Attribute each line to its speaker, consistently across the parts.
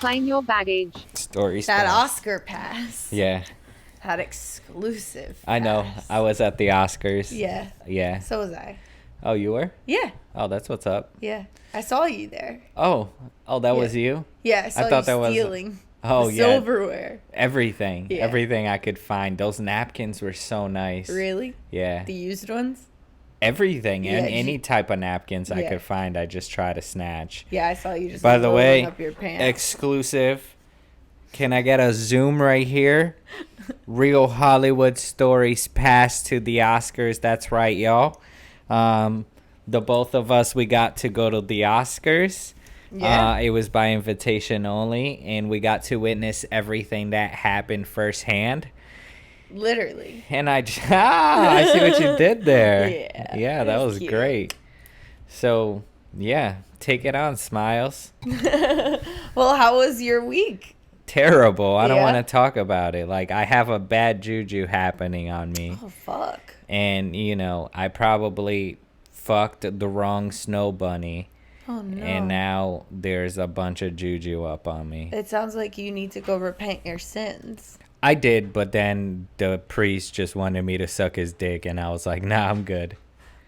Speaker 1: Recline your baggage.
Speaker 2: Stories.
Speaker 3: That Oscar pass.
Speaker 2: Yeah,
Speaker 3: That exclusive
Speaker 2: I know.
Speaker 3: pass.
Speaker 2: I was at the Oscars.
Speaker 3: Yeah.
Speaker 2: Yeah.
Speaker 3: So was I.
Speaker 2: Oh, you were?
Speaker 3: Yeah.
Speaker 2: Oh, that's what's up.
Speaker 3: Yeah. I saw you there.
Speaker 2: Oh, that
Speaker 3: Yeah.
Speaker 2: was you?
Speaker 3: Yeah, I saw
Speaker 2: thought
Speaker 3: you
Speaker 2: that was-
Speaker 3: stealing
Speaker 2: Oh,
Speaker 3: the
Speaker 2: yeah.
Speaker 3: silverware.
Speaker 2: Everything.
Speaker 3: Yeah.
Speaker 2: Everything I could find. Those napkins were so nice.
Speaker 3: Really?
Speaker 2: Yeah.
Speaker 3: The used ones?
Speaker 2: Everything. And
Speaker 3: Yeah,
Speaker 2: any type of napkins I
Speaker 3: Yeah.
Speaker 2: could find, I just try to snatch.
Speaker 3: Yeah, I saw you just
Speaker 2: By the
Speaker 3: rolling
Speaker 2: way,
Speaker 3: up your pants.
Speaker 2: exclusive. Can I get a zoom right here? Real Hollywood stories passed to the Oscars. That's right, y'all. The both of us, we got to go to the Oscars.
Speaker 3: Yeah.
Speaker 2: It was by invitation only, and we got to witness everything that happened firsthand.
Speaker 3: Literally.
Speaker 2: And I see what you did there.
Speaker 3: Yeah,
Speaker 2: Yeah,
Speaker 3: it
Speaker 2: that
Speaker 3: was
Speaker 2: was
Speaker 3: cute.
Speaker 2: great. So, yeah, take it on, Smiles.
Speaker 3: Well, how was your week?
Speaker 2: Terrible. I don't
Speaker 3: Yeah?
Speaker 2: want to talk about it. Like, I have a bad juju happening on me.
Speaker 3: Oh, fuck.
Speaker 2: And, I probably fucked the wrong snow bunny.
Speaker 3: Oh, no.
Speaker 2: And now there's a bunch of juju up on me.
Speaker 3: It sounds like you need to go repent your sins.
Speaker 2: I did, but then the priest just wanted me to suck his dick, and I was like, nah, I'm good.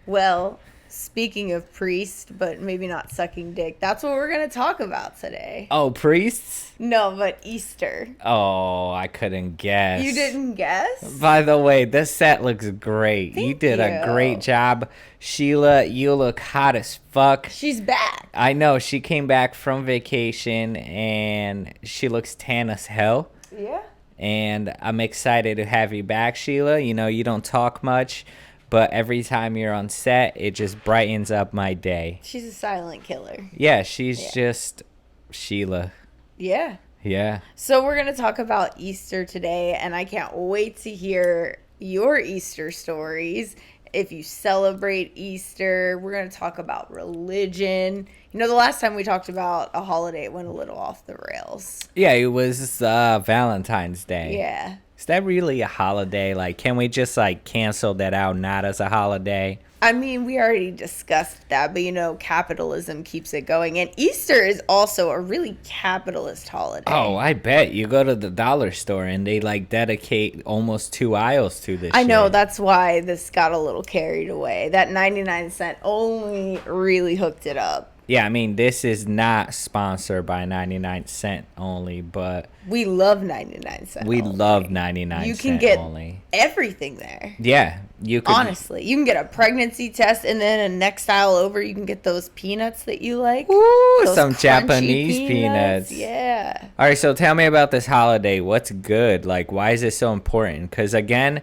Speaker 3: Well, speaking of priest, but maybe not sucking dick, that's what we're going to talk about today.
Speaker 2: Oh, priests?
Speaker 3: No, but Easter.
Speaker 2: Oh, I couldn't guess.
Speaker 3: You didn't guess?
Speaker 2: By the way, this set looks great. You
Speaker 3: Thank
Speaker 2: did a
Speaker 3: you.
Speaker 2: great job. Sheila, you look hot as fuck.
Speaker 3: She's back.
Speaker 2: I know. She came back from vacation, and she looks tan as hell.
Speaker 3: Yeah.
Speaker 2: And I'm excited to have you back, Sheila. You don't talk much, but every time you're on set, it just brightens up my day.
Speaker 3: She's a silent killer.
Speaker 2: Yeah, she's
Speaker 3: Yeah.
Speaker 2: just Sheila.
Speaker 3: Yeah.
Speaker 2: Yeah.
Speaker 3: So we're going to talk about Easter today, and I can't wait to hear your Easter stories. If you celebrate Easter, we're going to talk about religion. The last time we talked about a holiday, it went a little off the rails.
Speaker 2: Yeah, it was Valentine's Day.
Speaker 3: Yeah.
Speaker 2: Is that really a holiday? Like, can we just, cancel that out not as a holiday?
Speaker 3: I mean, we already discussed that, but capitalism keeps it going. And Easter is also a really capitalist holiday.
Speaker 2: Oh, I bet. You go to the dollar store and they, dedicate almost 2 aisles to this
Speaker 3: I know,
Speaker 2: shit.
Speaker 3: that's why this got a little carried away. That 99-cent only really hooked it up.
Speaker 2: Yeah, I mean, this is not sponsored by 99-cent only, but
Speaker 3: We love 99-cent
Speaker 2: we
Speaker 3: only.
Speaker 2: love 99-cent
Speaker 3: You can get
Speaker 2: only.
Speaker 3: everything there.
Speaker 2: Yeah, you could.
Speaker 3: Honestly, you can get a pregnancy test, and then a next aisle over, you can get those peanuts that you like.
Speaker 2: Ooh,
Speaker 3: Those
Speaker 2: some
Speaker 3: crunchy
Speaker 2: Japanese peanuts.
Speaker 3: Yeah.
Speaker 2: All right, so tell me about this holiday. What's good? Why is it so important? Because, again,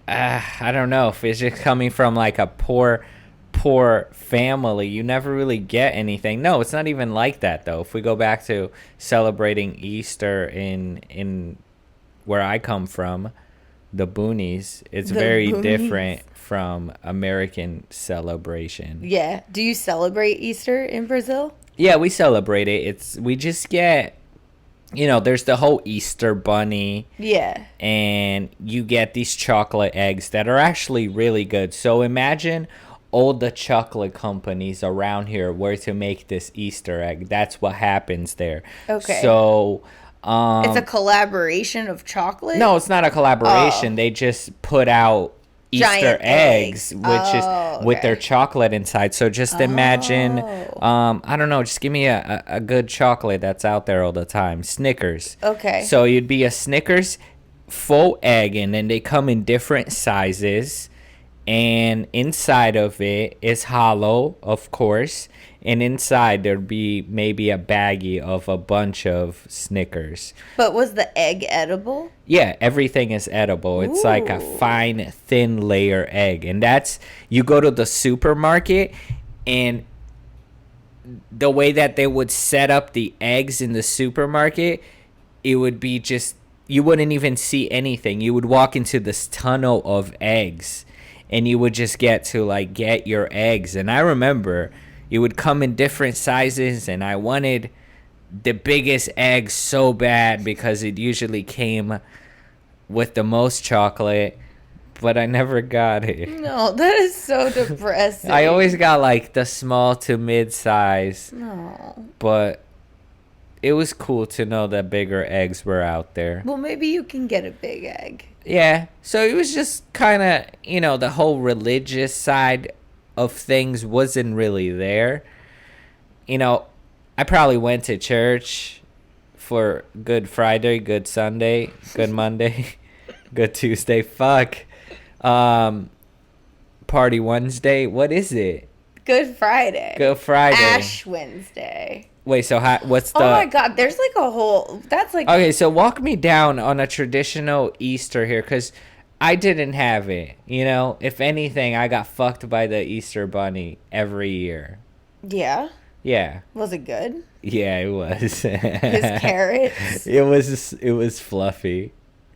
Speaker 2: I don't know if it's just coming from, a poor family. You never really get anything. No, it's not even like that, though. If we go back to celebrating Easter in where I come from, the boonies, it's
Speaker 3: The
Speaker 2: very
Speaker 3: boonies.
Speaker 2: different from American celebration.
Speaker 3: Yeah. Do you celebrate Easter in Brazil?
Speaker 2: Yeah, we celebrate it. We just get, there's the whole Easter bunny,
Speaker 3: Yeah.
Speaker 2: and you get these chocolate eggs that are actually really good. So imagine all the chocolate companies around here were to make this Easter egg. That's what happens there.
Speaker 3: Okay.
Speaker 2: So,
Speaker 3: It's a collaboration of chocolate?
Speaker 2: no, it's not a collaboration.
Speaker 3: Oh.
Speaker 2: They just put out Easter
Speaker 3: Giant
Speaker 2: eggs,
Speaker 3: eggs.
Speaker 2: which
Speaker 3: Oh,
Speaker 2: is with their
Speaker 3: okay.
Speaker 2: chocolate inside. So just imagine,
Speaker 3: Oh.
Speaker 2: I don't know, just give me a good chocolate that's out there all the time. Snickers.
Speaker 3: Okay.
Speaker 2: So you'd be a Snickers full egg, and then they come in different sizes. And inside of it is hollow, of course. And inside there'd be maybe a baggie of a bunch of Snickers.
Speaker 3: But was the egg edible?
Speaker 2: Yeah, everything is edible. It's like a
Speaker 3: Ooh.
Speaker 2: fine, thin layer egg. And you go to the supermarket, and the way that they would set up the eggs in the supermarket, it would be just, you wouldn't even see anything. You would walk into this tunnel of eggs, and you would just get to get your eggs. And I remember it would come in different sizes, and I wanted the biggest egg so bad because it usually came with the most chocolate, but I never got it.
Speaker 3: No, that is so depressing.
Speaker 2: I always got the small to mid size,
Speaker 3: No.
Speaker 2: but it was cool to know that bigger eggs were out there.
Speaker 3: Well, maybe you can get a big egg.
Speaker 2: Yeah. So it was just kind of, the whole religious side of things wasn't really there. I probably went to church for Good Friday, Good Sunday, Good Monday, Good Tuesday. Fuck. Party Wednesday. What is it?
Speaker 3: Good Friday.
Speaker 2: Good Friday.
Speaker 3: Ash Wednesday.
Speaker 2: Wait, so what's the...
Speaker 3: Oh my God, there's like a whole... That's like...
Speaker 2: Okay, so walk me down on a traditional Easter here, because I didn't have it. If anything, I got fucked by the Easter bunny every year.
Speaker 3: Yeah?
Speaker 2: Yeah.
Speaker 3: Was it good?
Speaker 2: Yeah, it was.
Speaker 3: His carrots?
Speaker 2: It was fluffy.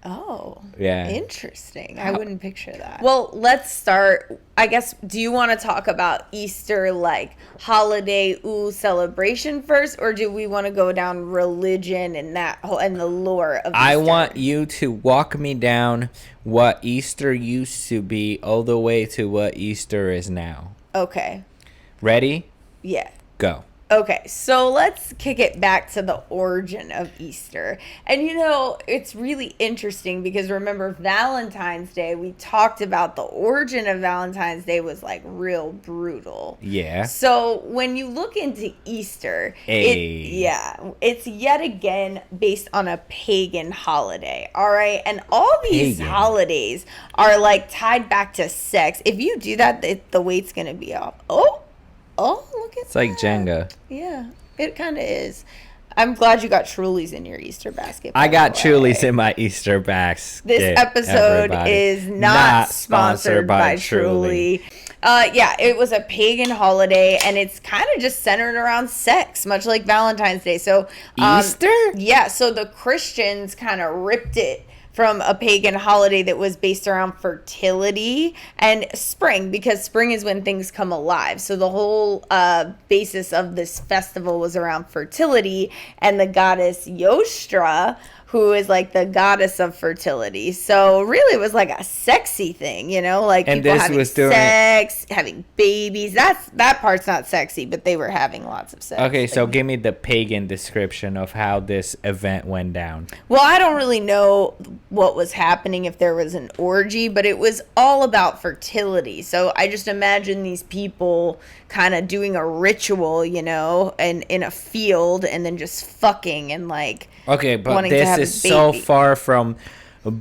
Speaker 3: Oh.
Speaker 2: Yeah.
Speaker 3: Interesting. I wouldn't picture that. Well, let's start. I guess, do you want to talk about Easter, like holiday celebration first, or do we want to go down religion and that whole and the lore of Easter?
Speaker 2: I want you to walk me down what Easter used to be all the way to what Easter is now.
Speaker 3: Okay.
Speaker 2: Ready?
Speaker 3: Yeah.
Speaker 2: Go.
Speaker 3: Okay, so let's kick it back to the origin of Easter. And it's really interesting because remember Valentine's Day, we talked about the origin of Valentine's Day was like real brutal.
Speaker 2: Yeah.
Speaker 3: So when you look into Easter, it's yet again based on a pagan holiday. All right. And all these holidays are like tied back to sex. If you do that, the weight's going to be off. Oh, look at that.
Speaker 2: It's like Jenga.
Speaker 3: Yeah, it kind of is. I'm glad you got Trulies in your Easter basket.
Speaker 2: I got Trulies in my Easter basket.
Speaker 3: This episode is not sponsored by Truly. It was a pagan holiday, and it's kind of just centered around sex, much like Valentine's Day. So
Speaker 2: Easter?
Speaker 3: Yeah, so the Christians kind of ripped it from a pagan holiday that was based around fertility and spring, because spring is when things come alive. So the whole basis of this festival was around fertility and the goddess Yostra, who is like the goddess of fertility. So really it was like a sexy thing, like
Speaker 2: and
Speaker 3: people having sex, having babies. That part's not sexy, but they were having lots of sex.
Speaker 2: Okay, so give me the pagan description of how this event went down.
Speaker 3: Well, I don't really know what was happening, if there was an orgy, but it was all about fertility. So I just imagine these people kind of doing a ritual, and in a field, and then just fucking and like...
Speaker 2: Okay, but this is so far from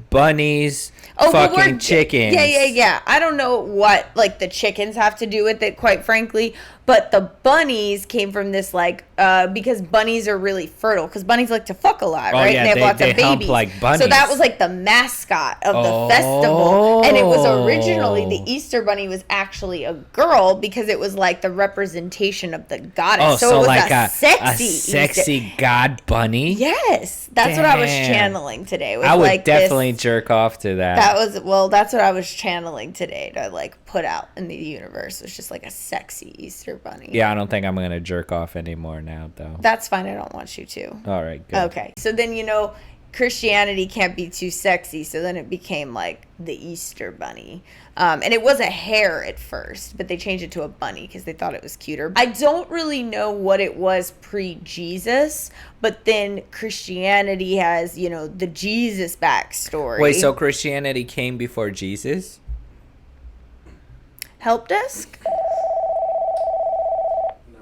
Speaker 2: bunnies, fucking chickens.
Speaker 3: Yeah. I don't know what like the chickens have to do with it, quite frankly. But the bunnies came from this because bunnies are really fertile, because bunnies like to fuck a lot, right?
Speaker 2: Yeah,
Speaker 3: and they have lots of babies.
Speaker 2: Like bunnies.
Speaker 3: So that was like the mascot of the festival. And it was originally, the Easter bunny was actually a girl, because it was like the representation of the goddess. So it was like a
Speaker 2: sexy god bunny?
Speaker 3: Yes. That's what I was channeling today.
Speaker 2: I would definitely jerk off to that.
Speaker 3: That's what I was channeling today to like put out in the universe. It's just like a sexy Easter bunny.
Speaker 2: Yeah, I don't think I'm gonna jerk off anymore now, though.
Speaker 3: That's fine. I don't want you to.
Speaker 2: All right, good.
Speaker 3: Okay, so then Christianity can't be too sexy, so then it became like the Easter bunny. And it was a hare at first, but they changed it to a bunny because they thought it was cuter. I don't really know what it was pre-Jesus, but then Christianity has, the Jesus backstory.
Speaker 2: Wait, so Christianity came before Jesus?
Speaker 3: Help desk? No.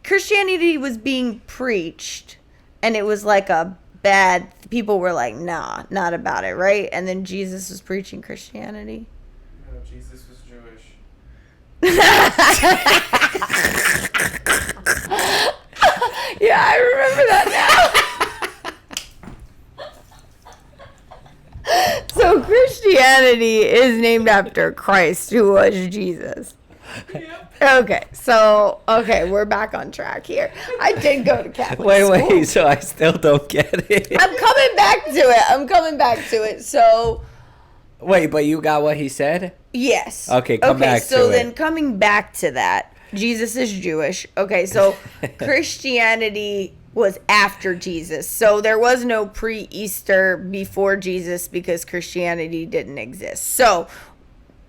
Speaker 3: Christianity was being preached, and it was like a bad... People were like, nah, not about it, right? And then Jesus was preaching Christianity.
Speaker 1: No, Jesus was Jewish.
Speaker 3: Yeah, I remember that now. So Christianity is named after Christ, who was Jesus. Yep. Okay, we're back on track here. I did go to Catholic school.
Speaker 2: Wait, so I still don't get it.
Speaker 3: I'm coming back to it. So...
Speaker 2: Wait, but you got what he said?
Speaker 3: Yes.
Speaker 2: Okay, come back to it.
Speaker 3: So then coming back to that, Jesus is Jewish. Okay, so Christianity was after Jesus. So there was no pre-Easter before Jesus because Christianity didn't exist. So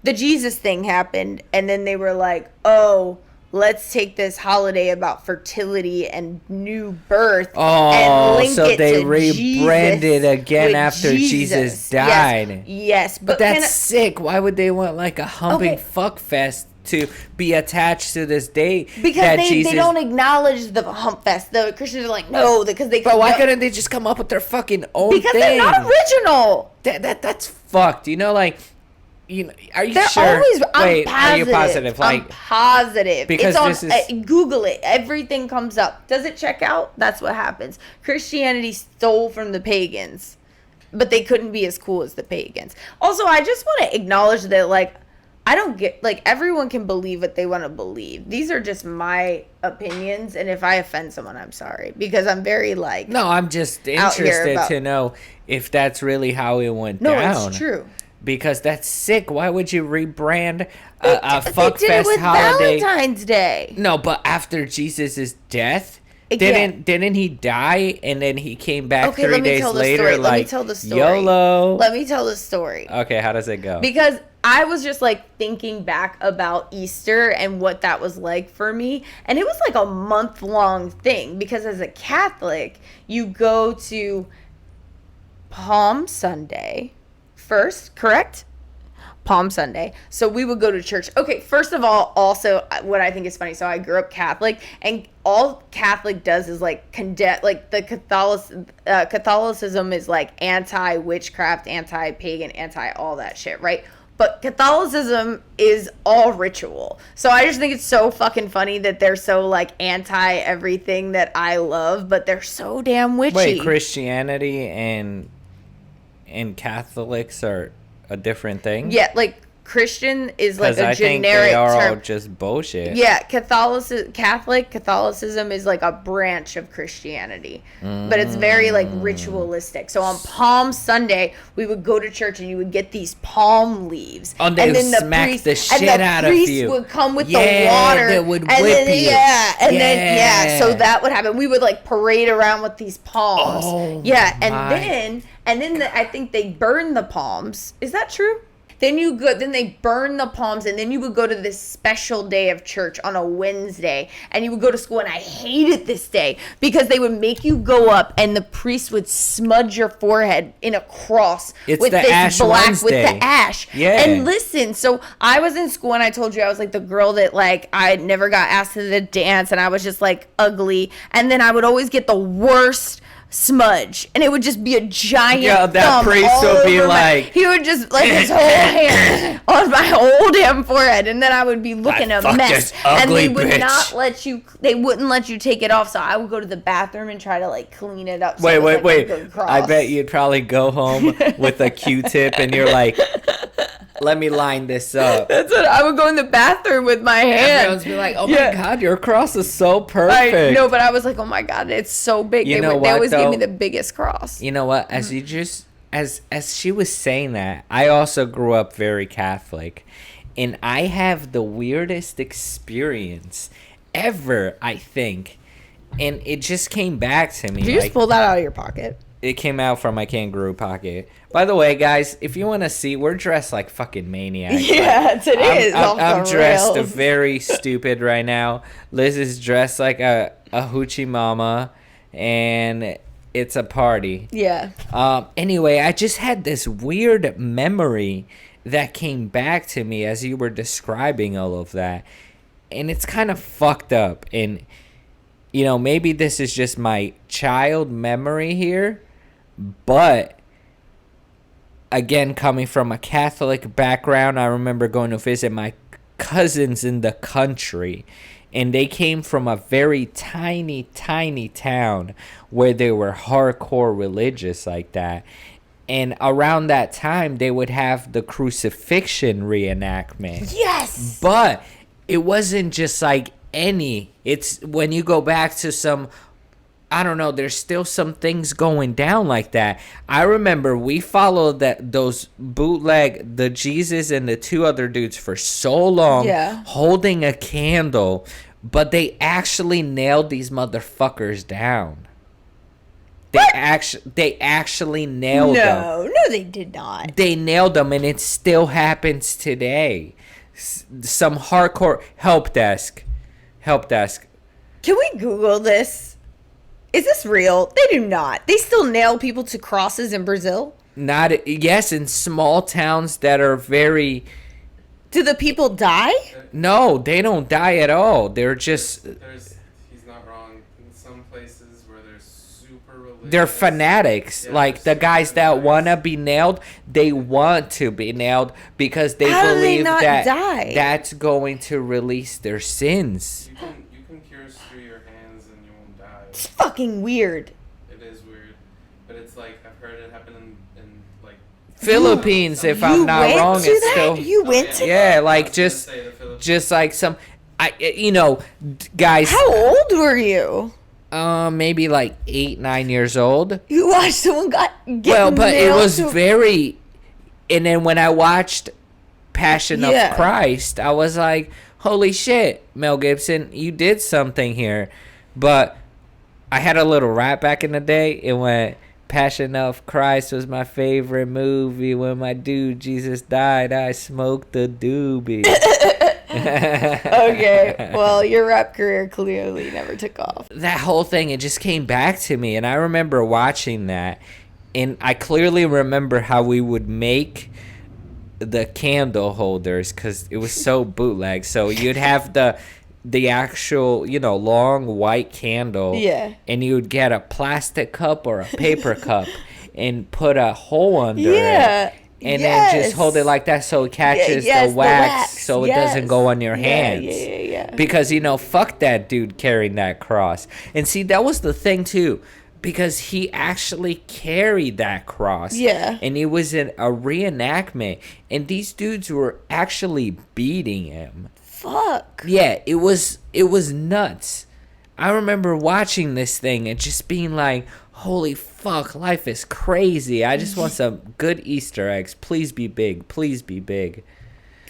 Speaker 3: the Jesus thing happened, and then they were like, oh, let's take this holiday about fertility and new birth
Speaker 2: Oh,
Speaker 3: and link
Speaker 2: so
Speaker 3: it
Speaker 2: they
Speaker 3: to
Speaker 2: rebranded
Speaker 3: Jesus
Speaker 2: again
Speaker 3: with
Speaker 2: after Jesus
Speaker 3: Yes,
Speaker 2: died.
Speaker 3: yes.
Speaker 2: But that's sick. Why would they want like a humping
Speaker 3: Okay.
Speaker 2: fuck fest to be attached to this day?
Speaker 3: because
Speaker 2: that
Speaker 3: they don't acknowledge the hump fest. The Christians are like, no, because they.
Speaker 2: But why couldn't they just come up with their fucking own
Speaker 3: Because
Speaker 2: thing?
Speaker 3: they're not original.
Speaker 2: That's fucked. You know, like, you know, are you
Speaker 3: They're
Speaker 2: sure?
Speaker 3: always. I'm
Speaker 2: Wait,
Speaker 3: positive.
Speaker 2: are you positive? Like,
Speaker 3: I'm positive.
Speaker 2: because
Speaker 3: it's on.
Speaker 2: this is-
Speaker 3: Google it. Everything comes up. Does it check out? That's what happens. Christianity stole from the pagans, but they couldn't be as cool as the pagans. Also, I just want to acknowledge that, like, I don't get, like, everyone can believe what they want to believe. These are just my opinions, and if I offend someone, I'm sorry, because I'm very, like,
Speaker 2: no, I'm just
Speaker 3: out here
Speaker 2: interested
Speaker 3: about-
Speaker 2: to know if that's really how it went
Speaker 3: no,
Speaker 2: down.
Speaker 3: it's true.
Speaker 2: Because that's sick. Why would you rebrand
Speaker 3: They
Speaker 2: a
Speaker 3: did
Speaker 2: fuck
Speaker 3: it
Speaker 2: fest
Speaker 3: with
Speaker 2: holiday?
Speaker 3: Valentine's Day.
Speaker 2: No, but after Jesus' death,
Speaker 3: Again.
Speaker 2: didn't he die and then he came back
Speaker 3: Okay,
Speaker 2: 3
Speaker 3: let me
Speaker 2: days
Speaker 3: tell the
Speaker 2: later?
Speaker 3: story.
Speaker 2: Like,
Speaker 3: Let me tell the story.
Speaker 2: YOLO.
Speaker 3: Let me tell the story.
Speaker 2: Okay, how does it go?
Speaker 3: Because I was just like thinking back about Easter and what that was like for me. And it was like a month-long thing because as a Catholic, you go to Palm Sunday first, correct? Palm Sunday. So we would go to church. Okay, first of all, also what I think is funny. So I grew up Catholic, and all Catholic does is like condemn, like the Catholicism is like anti-witchcraft, anti-pagan, anti-all that shit, right? But Catholicism is all ritual. So I just think it's so fucking funny that they're so like anti everything that I love, but they're so damn witchy.
Speaker 2: Wait, Christianity and Catholics are a different thing?
Speaker 3: Yeah, like Christian is like
Speaker 2: Because
Speaker 3: a
Speaker 2: I think
Speaker 3: generic
Speaker 2: they are all
Speaker 3: term.
Speaker 2: just bullshit.
Speaker 3: Yeah, Catholicism is like a branch of Christianity, but it's very like ritualistic. So on Palm Sunday, we would go to church and you would get these palm leaves,
Speaker 2: Oh, they would smack the shit out of you.
Speaker 3: would come with
Speaker 2: Yeah,
Speaker 3: the water,
Speaker 2: they would
Speaker 3: and
Speaker 2: whip
Speaker 3: then,
Speaker 2: you.
Speaker 3: Yeah, and then
Speaker 2: Yeah.
Speaker 3: so that would happen. We would like parade around with these palms.
Speaker 2: Oh,
Speaker 3: yeah, and
Speaker 2: my.
Speaker 3: then I think they burn the palms. Is that true? Then they burn the palms, and then you would go to this special day of church on a Wednesday, and you would go to school, and I hated this day because they would make you go up, and the priest would smudge your forehead in a cross
Speaker 2: It's
Speaker 3: with
Speaker 2: the
Speaker 3: this
Speaker 2: Ash
Speaker 3: black
Speaker 2: Wednesday.
Speaker 3: with the ash.
Speaker 2: Yeah.
Speaker 3: And listen, so I was in school, and I told you I was like the girl that like I never got asked to the dance, and I was just like ugly, and then I would always get the worst smudge, and it would just be a giant
Speaker 2: Yeah, that
Speaker 3: thumb
Speaker 2: priest
Speaker 3: all
Speaker 2: would be
Speaker 3: over
Speaker 2: like-
Speaker 3: he would just like his whole hand on my whole damn forehead, and then I would be looking
Speaker 2: I
Speaker 3: a
Speaker 2: fucked
Speaker 3: mess,
Speaker 2: this
Speaker 3: and
Speaker 2: ugly
Speaker 3: they would
Speaker 2: bitch.
Speaker 3: not let you. They wouldn't let you take it off, so I would go to the bathroom and try to like clean it up. So it was, like, a good cross.
Speaker 2: I bet you'd probably go home with a Q-tip and you're like, let me line this up.
Speaker 3: That's what I would go in the bathroom with my hand.
Speaker 2: Everyone's be like, oh
Speaker 3: Yeah.
Speaker 2: my God, your cross is so perfect.
Speaker 3: I know, but I was like, oh my god, it's so big.
Speaker 2: You
Speaker 3: They,
Speaker 2: know
Speaker 3: would, they
Speaker 2: what,
Speaker 3: always
Speaker 2: though?
Speaker 3: gave me the biggest cross.
Speaker 2: You know what? As you just as she was saying that, I also grew up very Catholic, and I have the weirdest experience ever, I think. And it just came back to me.
Speaker 3: Did you just pull that out of your pocket?
Speaker 2: It came out from my kangaroo pocket. By the way, guys, if you want to see, we're dressed like fucking maniacs.
Speaker 3: Yeah, today is off
Speaker 2: I'm
Speaker 3: the
Speaker 2: dressed
Speaker 3: rails.
Speaker 2: very stupid right now. Liz is dressed like a hoochie mama, and it's a party.
Speaker 3: Yeah.
Speaker 2: Anyway, I just had this weird memory that came back to me as you were describing all of that. And it's kind of fucked up. And, you know, maybe this is just my child memory here. But, again, coming from a Catholic background, I remember going to visit my cousins in the country. And they came from a very tiny, tiny town where they were hardcore religious like that. And around that time, they would have the crucifixion reenactment.
Speaker 3: Yes.
Speaker 2: But it wasn't just like any. It's when you go back to some, I don't know, there's still some things going down like that. I remember we followed those bootleg, the Jesus and the two other dudes for so long,
Speaker 3: Yeah.
Speaker 2: holding a candle, but they actually nailed these motherfuckers down. They actually nailed them.
Speaker 3: No, they did not.
Speaker 2: They nailed them, and it still happens today. Some hardcore help desk. Help desk.
Speaker 3: Can we Google this? Is this real? They do not. They still nail people to crosses in Brazil.
Speaker 2: Not yes, in small towns that are very.
Speaker 3: Do the people die?
Speaker 2: No, they don't die at all. They're just.
Speaker 1: He's not wrong. In some places where they're super religious.
Speaker 2: They're fanatics.
Speaker 1: Yeah,
Speaker 2: like
Speaker 1: they're
Speaker 2: the guys
Speaker 1: super
Speaker 2: that
Speaker 1: fanatics.
Speaker 2: want to be nailed, they want to be nailed because they
Speaker 3: How do they
Speaker 2: believe
Speaker 3: not
Speaker 2: that
Speaker 3: die?
Speaker 2: that's going to release their sins.
Speaker 1: You can pierce through your hands and you won't die.
Speaker 3: It's fucking weird.
Speaker 1: It is weird, but it's like I've heard it happen in like
Speaker 2: Philippines, if
Speaker 3: You
Speaker 2: I'm not
Speaker 3: went
Speaker 2: wrong,
Speaker 3: to
Speaker 2: it's
Speaker 3: that?
Speaker 2: still
Speaker 3: You went to
Speaker 2: yeah,
Speaker 1: I
Speaker 2: like
Speaker 1: was gonna
Speaker 2: just
Speaker 1: say the Philippines.
Speaker 2: just like some guys,
Speaker 3: How old were you?
Speaker 2: maybe like 8-9 years old.
Speaker 3: You watched someone get
Speaker 2: Well, but it
Speaker 3: nailed
Speaker 2: was
Speaker 3: to-
Speaker 2: very. And then when I watched Passion
Speaker 3: Yeah.
Speaker 2: of Christ, I was like, "Holy shit, Mel Gibson, you did something here." But I had a little rap back in the day. It went, "Passion of Christ was my favorite movie. When my dude Jesus died, I smoked the doobie."
Speaker 3: Okay, well, your rap career clearly never took off.
Speaker 2: That whole thing, it just came back to me, and I remember watching that, and I clearly remember how we would make the candle holders because it was so bootleg. So you'd have the actual, long white candle,
Speaker 3: Yeah.
Speaker 2: and you would get a plastic cup or a paper cup and put a hole under
Speaker 3: Yeah.
Speaker 2: it. And then just
Speaker 3: Yes.
Speaker 2: hold it like that so it catches
Speaker 3: yes,
Speaker 2: the wax so it doesn't
Speaker 3: yes.
Speaker 2: go on your
Speaker 3: Yeah,
Speaker 2: hands.
Speaker 3: yeah.
Speaker 2: Because, fuck that dude carrying that cross. And see, that was the thing, too. Because he actually carried that cross.
Speaker 3: Yeah.
Speaker 2: And it was a reenactment. And these dudes were actually beating him.
Speaker 3: Fuck.
Speaker 2: Yeah, it was nuts. I remember watching this thing and just being like, holy fuck, life is crazy. I just want some good Easter eggs. Please be big. Please be big.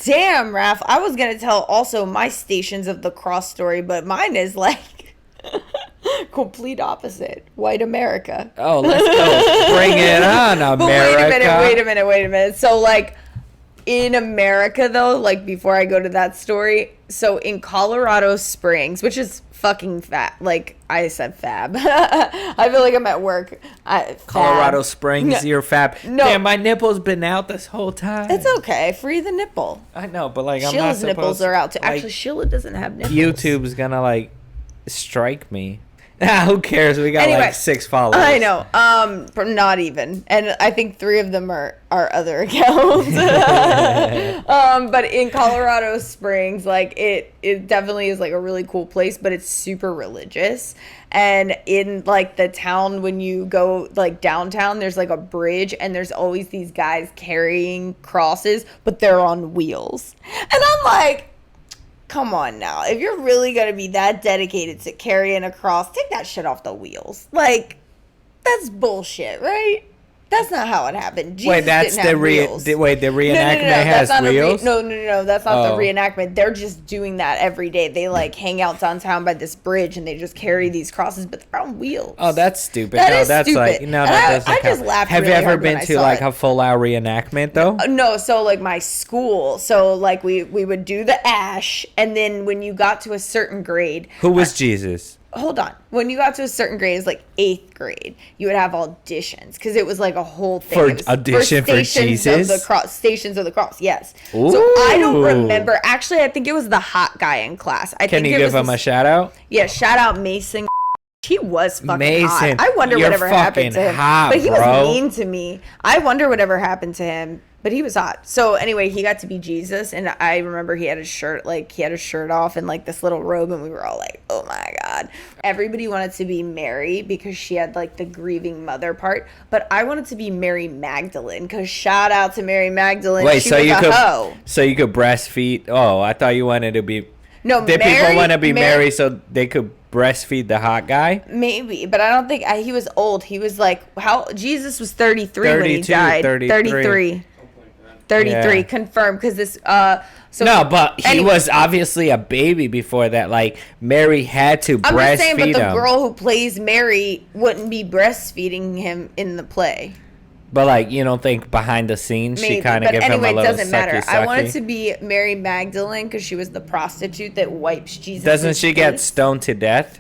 Speaker 3: Damn, Raph. I was going to tell also my Stations of the Cross story, but mine is like complete opposite. White America.
Speaker 2: Oh, let's go. Bring it on, America.
Speaker 3: But wait a minute. So, like, in America, though, like, before I go to that story, so in Colorado Springs, which is fucking fab. Like, I said fab. I feel like I'm at work.
Speaker 2: Colorado
Speaker 3: Fab.
Speaker 2: Springs,
Speaker 3: No.
Speaker 2: you're fab.
Speaker 3: No.
Speaker 2: Damn, my nipple's been out this whole time.
Speaker 3: It's okay. Free the nipple.
Speaker 2: I know, but like, I'm not
Speaker 3: Sheila's
Speaker 2: supposed
Speaker 3: nipples are out, too.
Speaker 2: like,
Speaker 3: Actually, Sheila doesn't have nipples.
Speaker 2: YouTube's gonna, like, strike me. Who cares? We got,
Speaker 3: Anyway,
Speaker 2: like, 6 followers.
Speaker 3: I know. Not even. And I think 3 of them are other accounts. But in Colorado Springs, like it definitely is like a really cool place, but it's super religious. And in like the town, when you go like downtown, there's like a bridge and there's always these guys carrying crosses, but they're on wheels. And I'm like, come on now. If you're really going to be that dedicated to carrying a cross, take that shit off the wheels. Like, that's bullshit, right? That's not how it happened. Jesus
Speaker 2: Wait, that's
Speaker 3: didn't have wheels.
Speaker 2: the reenactment
Speaker 3: That's
Speaker 2: has
Speaker 3: not
Speaker 2: wheels?
Speaker 3: No, that's not
Speaker 2: Oh.
Speaker 3: the reenactment. They're just doing that every day. They, like, hang out downtown by this bridge, and they just carry these crosses, but they're on wheels.
Speaker 2: Oh, that's stupid.
Speaker 3: That
Speaker 2: no,
Speaker 3: is
Speaker 2: that's
Speaker 3: stupid.
Speaker 2: like no,
Speaker 3: And
Speaker 2: that
Speaker 3: I
Speaker 2: doesn't count.
Speaker 3: just laughed
Speaker 2: Have
Speaker 3: really
Speaker 2: you ever
Speaker 3: hard when
Speaker 2: been
Speaker 3: I
Speaker 2: to
Speaker 3: saw
Speaker 2: like
Speaker 3: it.
Speaker 2: a full-out reenactment though?
Speaker 3: No, so like my school, so like we would do the ash, and then when you got to a certain grade,
Speaker 2: Who was Jesus?
Speaker 3: hold on, when you got to a certain grade, it's like 8th grade, you would have auditions because it was like a whole thing.
Speaker 2: For
Speaker 3: It was
Speaker 2: audition for
Speaker 3: Stations
Speaker 2: Jesus?
Speaker 3: of the Cross, Stations of the Cross, yes. So I don't
Speaker 2: Ooh.
Speaker 3: remember. Actually, I think it was the hot guy in class. I
Speaker 2: Can
Speaker 3: think
Speaker 2: you
Speaker 3: it
Speaker 2: give
Speaker 3: was
Speaker 2: him a
Speaker 3: this-
Speaker 2: shout out?
Speaker 3: Yeah, shout out Mason. He was fucking
Speaker 2: Mason,
Speaker 3: hot. I wonder
Speaker 2: you're
Speaker 3: whatever happened to
Speaker 2: fucking
Speaker 3: him.
Speaker 2: hot,
Speaker 3: but he
Speaker 2: bro.
Speaker 3: was mean to me. I wonder whatever happened to him. But he was hot. So anyway, he got to be Jesus, and I remember he had his shirt off and like this little robe, and we were all like, oh my god. Everybody wanted to be Mary because she had like the grieving mother part, but I wanted to be Mary Magdalene because shout out to Mary Magdalene.
Speaker 2: Wait,
Speaker 3: she
Speaker 2: so
Speaker 3: was
Speaker 2: you
Speaker 3: a
Speaker 2: could
Speaker 3: hoe.
Speaker 2: breastfeed? Oh, I thought you wanted to be.
Speaker 3: No,
Speaker 2: Did
Speaker 3: Mary,
Speaker 2: people want to be
Speaker 3: Mary
Speaker 2: Mary so they could breastfeed the hot guy?
Speaker 3: Maybe, but I don't think he was old. He was like, how Jesus was 33 when he
Speaker 2: 32,
Speaker 3: died.
Speaker 2: 33.
Speaker 3: 33. 33
Speaker 2: Yeah.
Speaker 3: confirmed because this so
Speaker 2: No, but he
Speaker 3: anyway,
Speaker 2: was obviously a baby before that. Like Mary had to
Speaker 3: I'm
Speaker 2: breastfeed
Speaker 3: just saying, but the
Speaker 2: him.
Speaker 3: girl who plays Mary wouldn't be breastfeeding him in the play.
Speaker 2: But like, you don't think behind the scenes she kind of
Speaker 3: but
Speaker 2: gave
Speaker 3: anyway,
Speaker 2: him a
Speaker 3: it
Speaker 2: little
Speaker 3: doesn't matter.
Speaker 2: sucky
Speaker 3: I wanted
Speaker 2: sucky?
Speaker 3: to be Mary Magdalene because she was the prostitute that wipes Jesus.
Speaker 2: Doesn't she get stoned to death?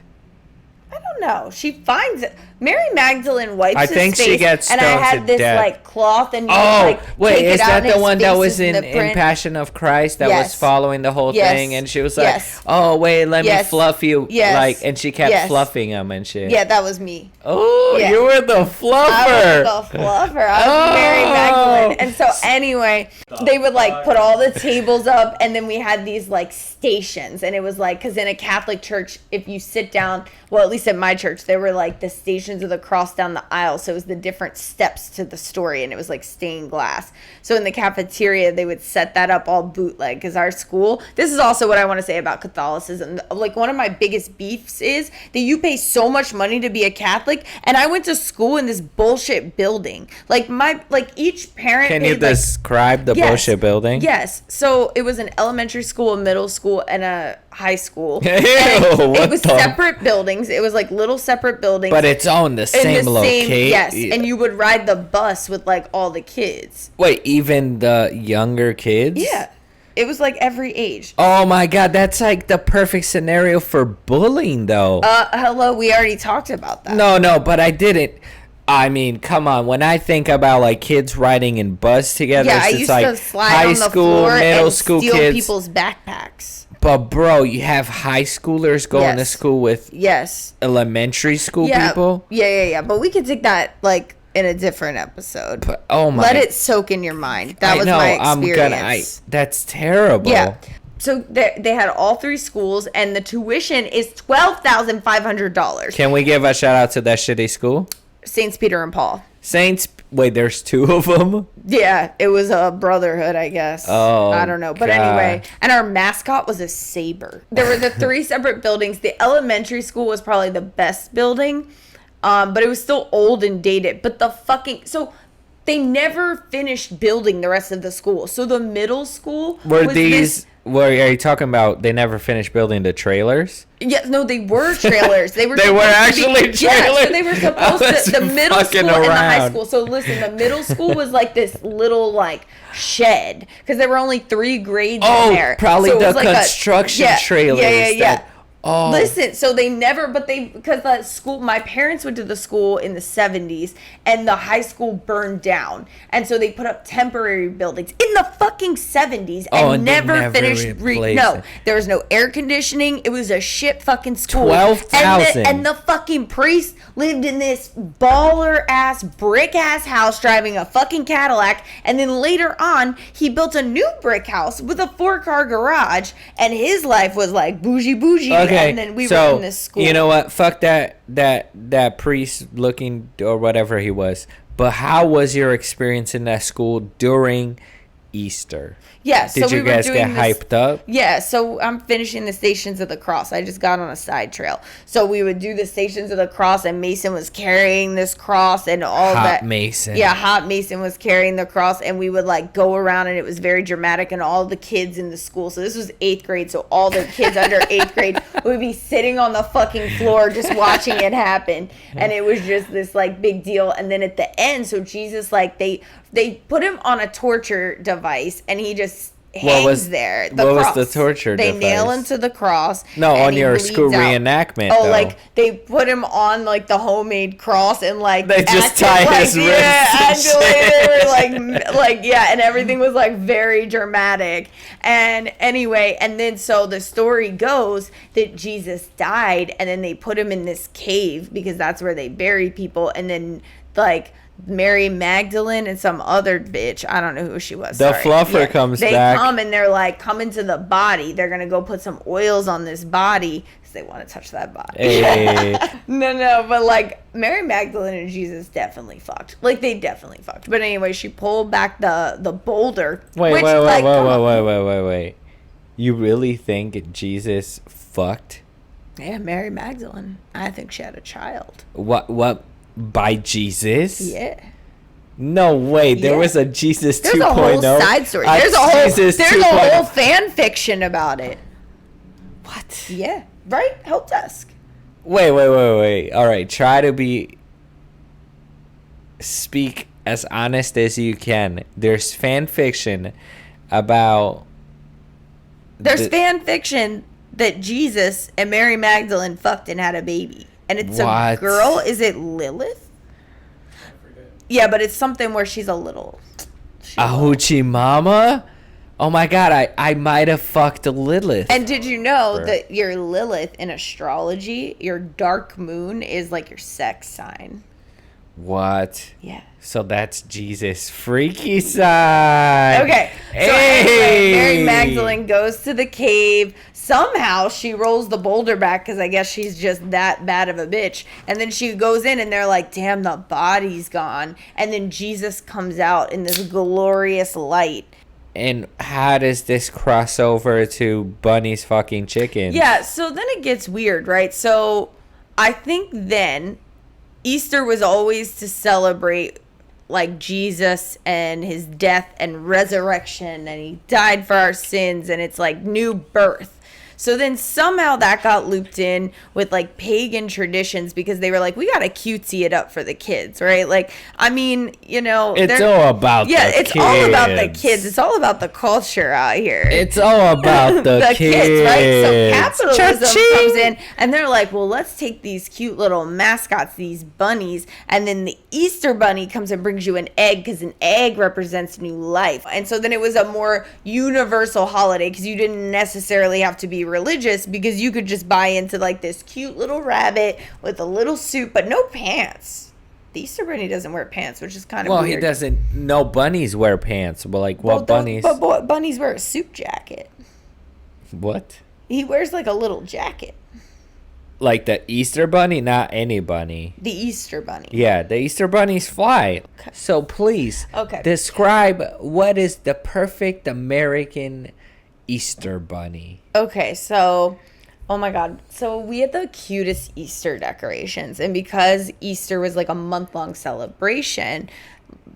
Speaker 3: I don't know. She finds it. Mary Magdalene wipes
Speaker 2: I
Speaker 3: his
Speaker 2: think
Speaker 3: face,
Speaker 2: she gets
Speaker 3: and I
Speaker 2: stoned
Speaker 3: had
Speaker 2: to
Speaker 3: this
Speaker 2: death.
Speaker 3: like cloth, and you
Speaker 2: Oh,
Speaker 3: would, like,
Speaker 2: wait,
Speaker 3: take it
Speaker 2: is
Speaker 3: out
Speaker 2: that
Speaker 3: and
Speaker 2: the
Speaker 3: his
Speaker 2: one that
Speaker 3: face
Speaker 2: was
Speaker 3: is
Speaker 2: in
Speaker 3: the print.
Speaker 2: Passion of Christ that was
Speaker 3: Yes.
Speaker 2: following the whole
Speaker 3: Yes.
Speaker 2: thing? And she was like,
Speaker 3: Yes.
Speaker 2: oh, wait, let me
Speaker 3: Yes.
Speaker 2: fluff you.
Speaker 3: Yes.
Speaker 2: Like, and she kept
Speaker 3: Yes.
Speaker 2: fluffing him and shit.
Speaker 3: Yeah, that was me.
Speaker 2: Oh,
Speaker 3: Yeah.
Speaker 2: you were the fluffer.
Speaker 3: I was the fluffer. I was Mary
Speaker 2: Oh.
Speaker 3: Magdalene. And so anyway, they would like put all the tables up, and then we had these like stations, and it was like, because in a Catholic church, if you sit down, well, at least at my church, there were like the Stations of the Cross down the aisle, so it was the different steps to the story, and it was like stained glass. So in the cafeteria, they would set that up all bootleg, because our school, this is also what I want to say about Catholicism. Like, one of my biggest beefs is that you pay so much money to be a Catholic, and I went to school in this bullshit building. Like, each parent
Speaker 2: Can you
Speaker 3: paid, like,
Speaker 2: describe the
Speaker 3: Yes.
Speaker 2: bullshit building?
Speaker 3: Yes. So it was an elementary school, a middle school, and a high school.
Speaker 2: Ew,
Speaker 3: And
Speaker 2: what
Speaker 3: it was
Speaker 2: the-
Speaker 3: separate buildings. It was like little separate buildings.
Speaker 2: But it's on the
Speaker 3: in
Speaker 2: same
Speaker 3: the
Speaker 2: location.
Speaker 3: Yes. And you would ride the bus with like all the kids.
Speaker 2: Wait, even the younger kids?
Speaker 3: Yeah. It was like every age.
Speaker 2: Oh my god, that's like the perfect scenario for bullying, though.
Speaker 3: Hello, we already talked about that.
Speaker 2: No, but I didn't. I mean, come on. When I think about like kids riding in bus together,
Speaker 3: Yeah, I
Speaker 2: it's
Speaker 3: used
Speaker 2: like
Speaker 3: to slide
Speaker 2: high
Speaker 3: on the
Speaker 2: school,
Speaker 3: floor
Speaker 2: middle
Speaker 3: and
Speaker 2: school
Speaker 3: steal
Speaker 2: kids.
Speaker 3: people's backpacks.
Speaker 2: But bro, you have high schoolers going to
Speaker 3: Yes.
Speaker 2: school with
Speaker 3: Yes.
Speaker 2: elementary school
Speaker 3: Yeah.
Speaker 2: people.
Speaker 3: Yeah. But we could take that like in a different episode.
Speaker 2: But oh my,
Speaker 3: Let it soak in your mind. That was my experience.
Speaker 2: That's terrible.
Speaker 3: Yeah. So they had all three schools, and the tuition is $12,500.
Speaker 2: Can we give a shout out to that shitty school?
Speaker 3: Saints Peter and Paul.
Speaker 2: Saints. Wait, there's two of them.
Speaker 3: Yeah, it was a brotherhood, I guess.
Speaker 2: Oh,
Speaker 3: I don't know. But
Speaker 2: God.
Speaker 3: anyway, and our mascot was a saber. There were the three separate buildings. The elementary school was probably the best building, but it was still old and dated. But so they never finished building the rest of the school. So the middle school
Speaker 2: Were
Speaker 3: was
Speaker 2: these? Are you talking about? They never finished building the trailers.
Speaker 3: Yeah, no, they were trailers. They were.
Speaker 2: They were
Speaker 3: supposed to
Speaker 2: actually
Speaker 3: be, Yeah,
Speaker 2: trailers?
Speaker 3: so they were
Speaker 2: I
Speaker 3: supposed
Speaker 2: was
Speaker 3: to. The middle
Speaker 2: fucking
Speaker 3: school and the high
Speaker 2: around.
Speaker 3: school. So listen, the middle school was like this little like shed because there were only 3 grades
Speaker 2: Oh,
Speaker 3: in there.
Speaker 2: probably
Speaker 3: So it
Speaker 2: the
Speaker 3: was like
Speaker 2: construction trailers.
Speaker 3: Yeah.
Speaker 2: that- Oh,
Speaker 3: Listen, so they never, because the school, my parents went to the school in the 70s and the high school burned down. And so they put up temporary buildings in the fucking 70s and,
Speaker 2: and they
Speaker 3: never
Speaker 2: never
Speaker 3: finished.
Speaker 2: replaced
Speaker 3: No,
Speaker 2: it.
Speaker 3: there was no air conditioning. It was a shit fucking school.
Speaker 2: 12,000.
Speaker 3: And the fucking priest lived in this baller ass, brick ass house driving a fucking Cadillac. And then later on, he built a new brick house with a 4-car garage. And his life was like bougie.
Speaker 2: okay.
Speaker 3: And then we
Speaker 2: so
Speaker 3: were in this school.
Speaker 2: you know what? Fuck that priest looking or whatever he was. But how was your experience in that school during Easter?
Speaker 3: Yeah,
Speaker 2: Did
Speaker 3: so
Speaker 2: you
Speaker 3: we were
Speaker 2: guys
Speaker 3: doing
Speaker 2: get
Speaker 3: this-
Speaker 2: hyped up?
Speaker 3: Yeah, so I'm finishing the Stations of the Cross. I just got on a side trail. So we would do the Stations of the Cross, and Mason was carrying this cross and all
Speaker 2: Hot
Speaker 3: that.
Speaker 2: Mason.
Speaker 3: Yeah, Hot Mason was carrying the cross, and we would like go around, and it was very dramatic, and all the kids in the school. So this was 8th grade, so all the kids under 8th grade would be sitting on the fucking floor just watching it happen. And it was just this like big deal. And then at the end, so Jesus, like they put him on a torture device, and he just hangs
Speaker 2: was-
Speaker 3: there.
Speaker 2: what was the torture
Speaker 3: They nail
Speaker 2: device?
Speaker 3: him to the cross.
Speaker 2: No,
Speaker 3: and
Speaker 2: on
Speaker 3: he
Speaker 2: your
Speaker 3: bleeds
Speaker 2: school
Speaker 3: out.
Speaker 2: reenactment.
Speaker 3: Oh,
Speaker 2: though.
Speaker 3: like they put him on like the homemade cross and like
Speaker 2: They just
Speaker 3: acted
Speaker 2: tie his wrists and
Speaker 3: acted like
Speaker 2: shit.
Speaker 3: they were like yeah, and everything was like very dramatic. And anyway, and then so the story goes that Jesus died, and then they put him in this cave because that's where they bury people, and then like Mary Magdalene and some other bitch, I don't know who she was.
Speaker 2: The
Speaker 3: sorry.
Speaker 2: fluffer comes
Speaker 3: they
Speaker 2: back.
Speaker 3: come and they're like, come into the body. They're gonna go put some oils on this body because they want to touch that body.
Speaker 2: Hey.
Speaker 3: No, but like Mary Magdalene and Jesus definitely fucked. Like they definitely fucked. But anyway, she pulled back the boulder.
Speaker 2: Wait.
Speaker 3: come on.
Speaker 2: Wait. You really think Jesus fucked?
Speaker 3: Yeah, Mary Magdalene. I think she had a child.
Speaker 2: What? By Jesus?
Speaker 3: Yeah.
Speaker 2: No way. There
Speaker 3: Yeah.
Speaker 2: was a Jesus
Speaker 3: There's
Speaker 2: 2.0.
Speaker 3: a whole side story. There's
Speaker 2: Jesus
Speaker 3: a
Speaker 2: 2.0.
Speaker 3: whole fan fiction about it.
Speaker 2: What?
Speaker 3: Yeah. Right? Help desk.
Speaker 2: Wait. All right. Try to speak as honest as you can. There's fan fiction about.
Speaker 3: There's fan fiction that Jesus and Mary Magdalene fucked and had a baby. And it's a
Speaker 2: What?
Speaker 3: girl. Is it Lilith?
Speaker 1: I forget.
Speaker 3: Yeah, but it's something where she's a little.
Speaker 2: A hoochie mama? Oh my god, I might have fucked Lilith.
Speaker 3: And did you know that your Lilith in astrology, your dark moon is like your sex sign?
Speaker 2: What?
Speaker 3: Yeah.
Speaker 2: So that's Jesus' freaky side.
Speaker 3: Okay. So anyway, Mary Magdalene goes to the cave. Somehow she rolls the boulder back because I guess she's just that bad of a bitch. And then she goes in and they're like, damn, the body's gone. And then Jesus comes out in this glorious light.
Speaker 2: And how does this cross over to Bunny's fucking chicken?
Speaker 3: Yeah, so then it gets weird, right? So I think then Easter was always to celebrate like Jesus and his death and resurrection, and he died for our sins, and it's like new birth. So then somehow that got looped in with like pagan traditions because they were like, we gotta cutesy it up for the kids, right? Like, I mean, you know,
Speaker 2: It's all about the
Speaker 3: it's
Speaker 2: kids.
Speaker 3: all about the kids. It's all about the culture out here.
Speaker 2: It's all about the,
Speaker 3: kids, right? So capitalism
Speaker 2: Cha-ching!
Speaker 3: comes in, and they're like, well, let's take these cute little mascots, these bunnies, and then the Easter bunny comes and brings you an egg because an egg represents new life. And so then it was a more universal holiday because you didn't necessarily have to be religious because you could just buy into like this cute little rabbit with a little suit, but no pants. The Easter bunny doesn't wear pants, which is kind of
Speaker 2: Well,
Speaker 3: weird.
Speaker 2: he doesn't. No bunnies wear pants. Well, like what bunnies?
Speaker 3: But bunnies wear a suit jacket.
Speaker 2: What?
Speaker 3: He wears like a little jacket.
Speaker 2: Like the Easter bunny, not any bunny.
Speaker 3: The Easter bunny.
Speaker 2: Yeah, the Easter bunnies fly. So please, describe what is the perfect American Easter bunny.
Speaker 3: Okay, so, oh my God. So we had the cutest Easter decorations. And because Easter was like a month-long celebration,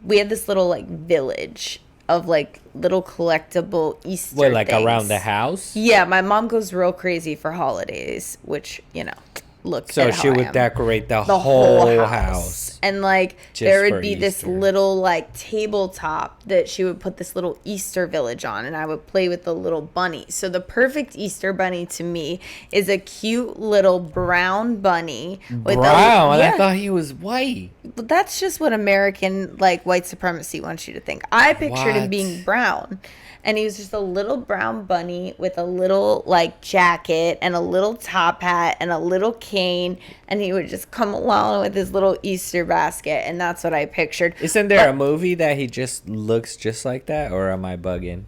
Speaker 3: we had this little like village of like little collectible Easter
Speaker 2: What, like
Speaker 3: things.
Speaker 2: around the house?
Speaker 3: Yeah, my mom goes real crazy for holidays, which, you know, look
Speaker 2: So
Speaker 3: at how
Speaker 2: she
Speaker 3: I
Speaker 2: would
Speaker 3: am.
Speaker 2: decorate the
Speaker 3: whole
Speaker 2: house.
Speaker 3: And like
Speaker 2: Just
Speaker 3: there
Speaker 2: for
Speaker 3: would be this
Speaker 2: Easter.
Speaker 3: little like tabletop that she would put this little Easter village on, and I would play with the little bunny. So the perfect Easter bunny to me is a cute little brown bunny with
Speaker 2: Brown?
Speaker 3: yeah.
Speaker 2: I thought he was white.
Speaker 3: But that's just what American like white supremacy wants you to think. I pictured him
Speaker 2: What?
Speaker 3: being brown. And he was just a little brown bunny with a little like jacket and a little top hat and a little cane, and he would just come along with his little Easter basket, and that's what I pictured.
Speaker 2: Isn't there a movie that he just looks just like that, or am I bugging?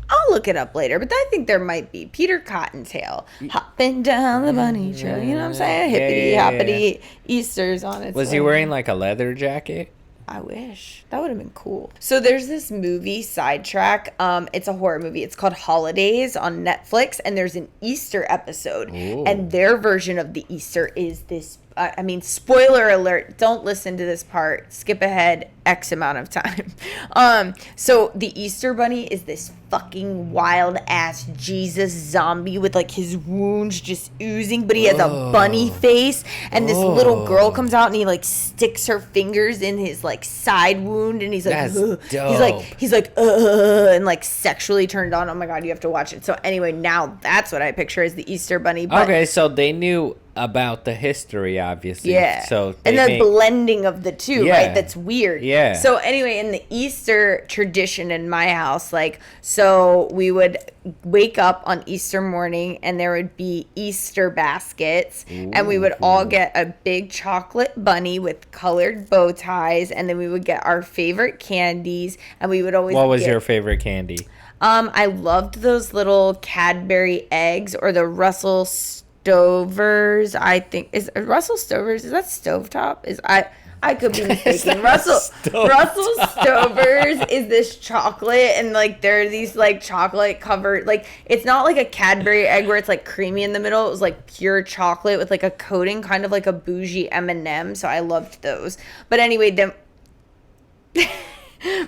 Speaker 3: I'll look it up later, but I think there might be Peter Cottontail hopping down the bunny trail. You know what I'm saying?
Speaker 2: Yeah,
Speaker 3: Hippity
Speaker 2: yeah,
Speaker 3: hoppity Easter's on its
Speaker 2: Was he
Speaker 3: way.
Speaker 2: wearing like a leather jacket?
Speaker 3: I wish. That would have been cool. So there's this movie, Sidetrack. It's a horror movie. It's called Holidays on Netflix, and there's an Easter episode.
Speaker 2: Ooh.
Speaker 3: And their version of the Easter is this, I mean, spoiler alert. Don't listen to this part. Skip ahead X amount of time. So the Easter bunny is this fucking wild ass Jesus zombie with like his wounds just oozing, but he has a bunny face, and this little girl comes out and he like sticks her fingers in his like side wound, and he's like,
Speaker 2: That's
Speaker 3: "Ugh."
Speaker 2: dope.
Speaker 3: he's like and like sexually turned on. Oh my God, you have to watch it. So anyway, now that's what I picture as the Easter bunny. But
Speaker 2: Okay, so they knew about the history, obviously.
Speaker 3: yeah.
Speaker 2: So
Speaker 3: and
Speaker 2: they
Speaker 3: the
Speaker 2: make-
Speaker 3: blending of the two,
Speaker 2: Yeah.
Speaker 3: right? That's weird.
Speaker 2: Yeah.
Speaker 3: So anyway, in the Easter tradition in my house, like, so we would wake up on Easter morning and there would be Easter baskets, and we would all get a big chocolate bunny with colored bow ties, and then we would get our favorite candies, and we would always
Speaker 2: What was
Speaker 3: get-
Speaker 2: your favorite candy?
Speaker 3: I loved those little Cadbury eggs or the Russell Stovers. I think is Russell Stovers. Is that stovetop? I could be mistaken. Russell Stovers is this chocolate, and like there are these like chocolate covered, like it's not like a Cadbury egg where it's like creamy in the middle. It was like pure chocolate with like a coating, kind of like a bougie M&M. So I loved those. But anyway,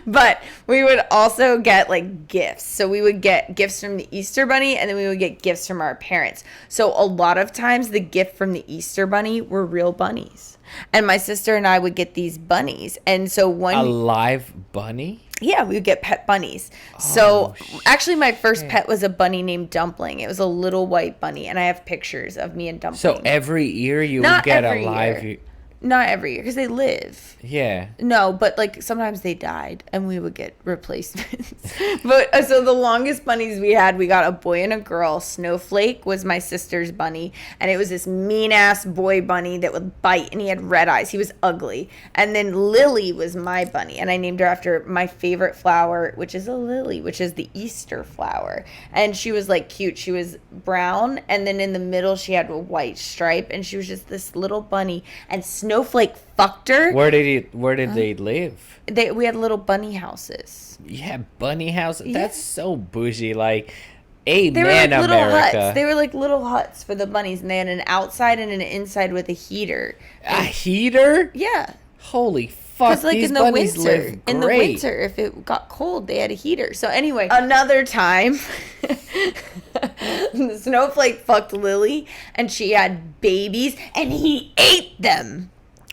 Speaker 3: But we would also get like gifts. So we would get gifts from the Easter Bunny, and then we would get gifts from our parents. So a lot of times the gift from the Easter Bunny were real bunnies. And my sister and I would get these bunnies. And so
Speaker 2: A live bunny?
Speaker 3: yeah, we would get pet bunnies. So
Speaker 2: Oh,
Speaker 3: actually my first pet was a bunny named Dumpling. It was a little white bunny, and I have pictures of me and Dumpling.
Speaker 2: So every year you
Speaker 3: Not
Speaker 2: would get a
Speaker 3: every
Speaker 2: live.
Speaker 3: year. Not every year, because they live.
Speaker 2: Yeah.
Speaker 3: No, but like sometimes they died and we would get replacements. But so the longest bunnies we had, we got a boy and a girl. Snowflake was my sister's bunny, and it was this mean ass boy bunny that would bite, and he had red eyes. He was ugly. And then Lily was my bunny, and I named her after my favorite flower, which is a lily, which is the Easter flower. And she was like cute. She was brown, and then in the middle she had a white stripe, and she was just this little bunny. And Snowflake fucked her.
Speaker 2: Where did they live?
Speaker 3: We had little bunny houses.
Speaker 2: Yeah, bunny house.
Speaker 3: Yeah.
Speaker 2: That's so bougie. Like,
Speaker 3: They were
Speaker 2: amen,
Speaker 3: like little
Speaker 2: America.
Speaker 3: huts. They were like little huts for the bunnies, and they had an outside and an inside with a heater.
Speaker 2: A heater?
Speaker 3: Yeah,
Speaker 2: Holy fuck!
Speaker 3: because like
Speaker 2: These
Speaker 3: in the
Speaker 2: bunnies
Speaker 3: winter,
Speaker 2: live
Speaker 3: in the
Speaker 2: great.
Speaker 3: winter, if it got cold, they had a heater. So anyway, another time, the Snowflake fucked Lily, and she had babies, and he ate them.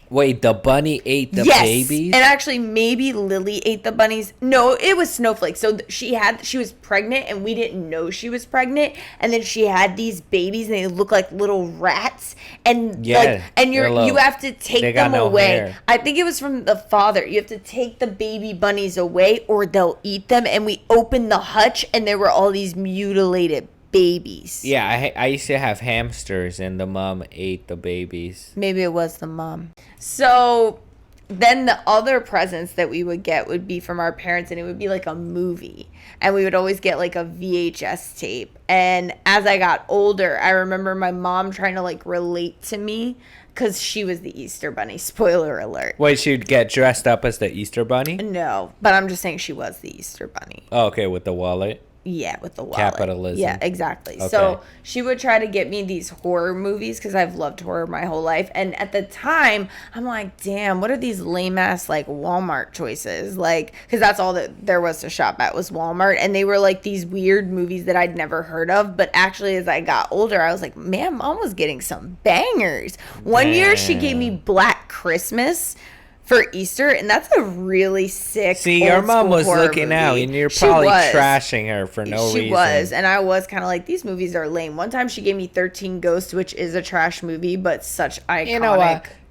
Speaker 2: Wait, the bunny ate the
Speaker 3: Yes.
Speaker 2: babies?
Speaker 3: And actually maybe Lily ate the bunnies. No, it was Snowflake. So she was pregnant, and we didn't know she was pregnant. And then she had these babies, and they look like little rats. And
Speaker 2: Yeah,
Speaker 3: like, and
Speaker 2: they're little.
Speaker 3: you have to
Speaker 2: They
Speaker 3: take
Speaker 2: got
Speaker 3: them
Speaker 2: no
Speaker 3: away.
Speaker 2: hair.
Speaker 3: I think it was from the father. You have to take the baby bunnies away, or they'll eat them. And we opened the hutch, and there were all these mutilated babies.
Speaker 2: Yeah, I used to have hamsters, and the mom ate the babies.
Speaker 3: Maybe it was the mom. So then the other presents that we would get would be from our parents, and it would be like a movie. And we would always get like a VHS tape. And as I got older, I remember my mom trying to like relate to me because she was the Easter Bunny. Spoiler alert.
Speaker 2: Wait, she'd get dressed up as the Easter bunny?
Speaker 3: No, but I'm just saying she was the Easter Bunny.
Speaker 2: Oh, okay, with the wallet.
Speaker 3: Yeah, with the wallet.
Speaker 2: Capitalism.
Speaker 3: Yeah, exactly.
Speaker 2: Okay.
Speaker 3: So she would try to get me these horror movies because I've loved horror my whole life. And at the time, I'm like, damn, what are these lame ass like Walmart choices? Like, because that's all that there was to shop at was Walmart. And they were like these weird movies that I'd never heard of. But actually, as I got older, I was like, man, mom was getting some bangers. One year, she gave me Black Christmas for Easter, and that's a really sick.
Speaker 2: See, your
Speaker 3: old
Speaker 2: mom
Speaker 3: school
Speaker 2: was
Speaker 3: horror
Speaker 2: looking out,
Speaker 3: movie.
Speaker 2: and you're
Speaker 3: She
Speaker 2: probably
Speaker 3: was.
Speaker 2: trashing her for no reason.
Speaker 3: She was, and I was kind of like, these movies are lame. One time she gave me 13 Ghosts, which is a trash movie, but such iconic.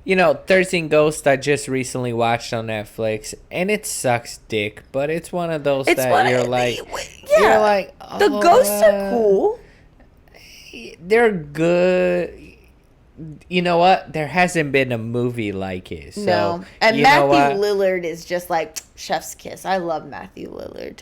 Speaker 2: You know what? 13 Ghosts I just recently watched on Netflix, and it sucks dick, but it's one of those
Speaker 3: It's
Speaker 2: that
Speaker 3: one
Speaker 2: you're
Speaker 3: of
Speaker 2: like,
Speaker 3: yeah.
Speaker 2: you're like,
Speaker 3: The ghosts are cool.
Speaker 2: They're good. You know what? There hasn't been a movie like it. So,
Speaker 3: No, and
Speaker 2: you know
Speaker 3: Matthew
Speaker 2: what?
Speaker 3: Lillard is just like chef's kiss. I love Matthew Lillard.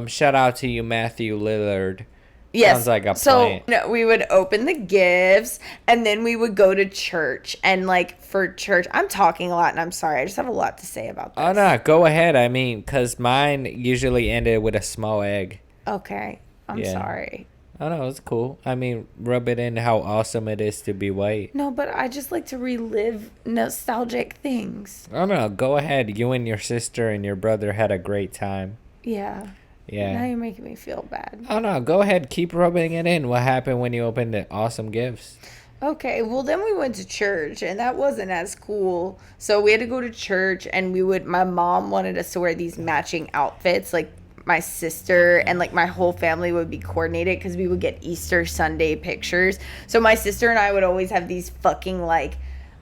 Speaker 2: Shout out to you, Matthew Lillard.
Speaker 3: Yes.
Speaker 2: Sounds like a
Speaker 3: so
Speaker 2: plant.
Speaker 3: no, we would open the gifts, and then we would go to church. And like for church, I'm talking a lot, and I'm sorry. I just have a lot to say about this.
Speaker 2: Oh no, go ahead. I mean, cause mine usually ended with a small egg.
Speaker 3: Okay, I'm
Speaker 2: Yeah.
Speaker 3: sorry.
Speaker 2: Oh no, it's cool. I mean, rub it in how awesome it is to be white.
Speaker 3: No, but I just like to relive nostalgic things.
Speaker 2: Oh no, go ahead. You and your sister and your brother had a great time.
Speaker 3: Yeah. Now
Speaker 2: Yeah.
Speaker 3: you're making me feel bad.
Speaker 2: Oh no, go ahead. Keep rubbing it in. What happened when you opened the awesome gifts?
Speaker 3: Okay, well then we went to church, and that wasn't as cool. So we had to go to church, and my mom wanted us to wear these matching outfits, like my sister and like my whole family would be coordinated because we would get Easter Sunday pictures. So my sister and I would always have these fucking like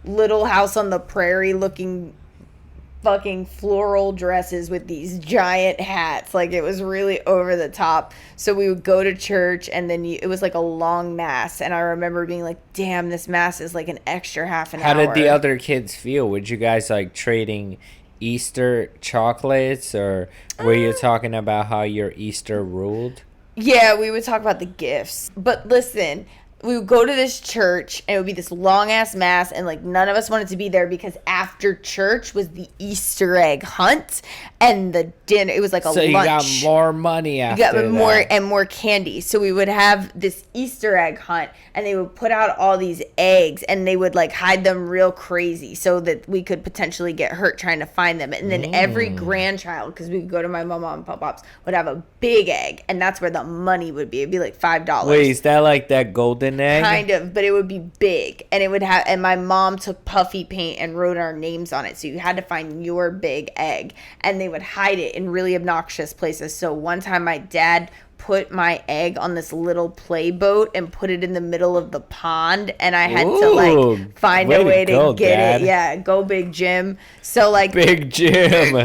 Speaker 3: Little House on the Prairie looking fucking floral dresses with these giant hats. Like it was really over the top. So we would go to church, and then it was like a long mass, and I remember being like, damn, this mass is like an extra half an
Speaker 2: How
Speaker 3: hour.
Speaker 2: did the other kids feel? Would you guys like trading Easter chocolates, or were you talking about how your Easter ruled?
Speaker 3: Yeah, we would talk about the gifts. But listen, we would go to this church and it would be this long ass mass, and like none of us wanted to be there because after church was the Easter egg hunt and the dinner. It was like a
Speaker 2: So you
Speaker 3: lunch.
Speaker 2: got more money after
Speaker 3: You got more
Speaker 2: that.
Speaker 3: and more candy. So we would have this Easter egg hunt, and they would put out all these eggs, and they would like hide them real crazy so that we could potentially get hurt trying to find them. And then every grandchild, because we would go to my mom and pop-pops, would have a big egg, and that's where the money would be. It'd be like $5.
Speaker 2: Wait, is that like that golden egg?
Speaker 3: Kind of, but it would be big, and it would have. And my mom took puffy paint and wrote our names on it, so you had to find your big egg, and they would hide it in really obnoxious places. So one time, my dad put my egg on this little play boat and put it in the middle of the pond, and I had to
Speaker 2: Ooh,
Speaker 3: like find
Speaker 2: way
Speaker 3: a
Speaker 2: to
Speaker 3: way to
Speaker 2: go,
Speaker 3: get
Speaker 2: Dad.
Speaker 3: it. Yeah, go Big Jim. So like
Speaker 2: Big Jim.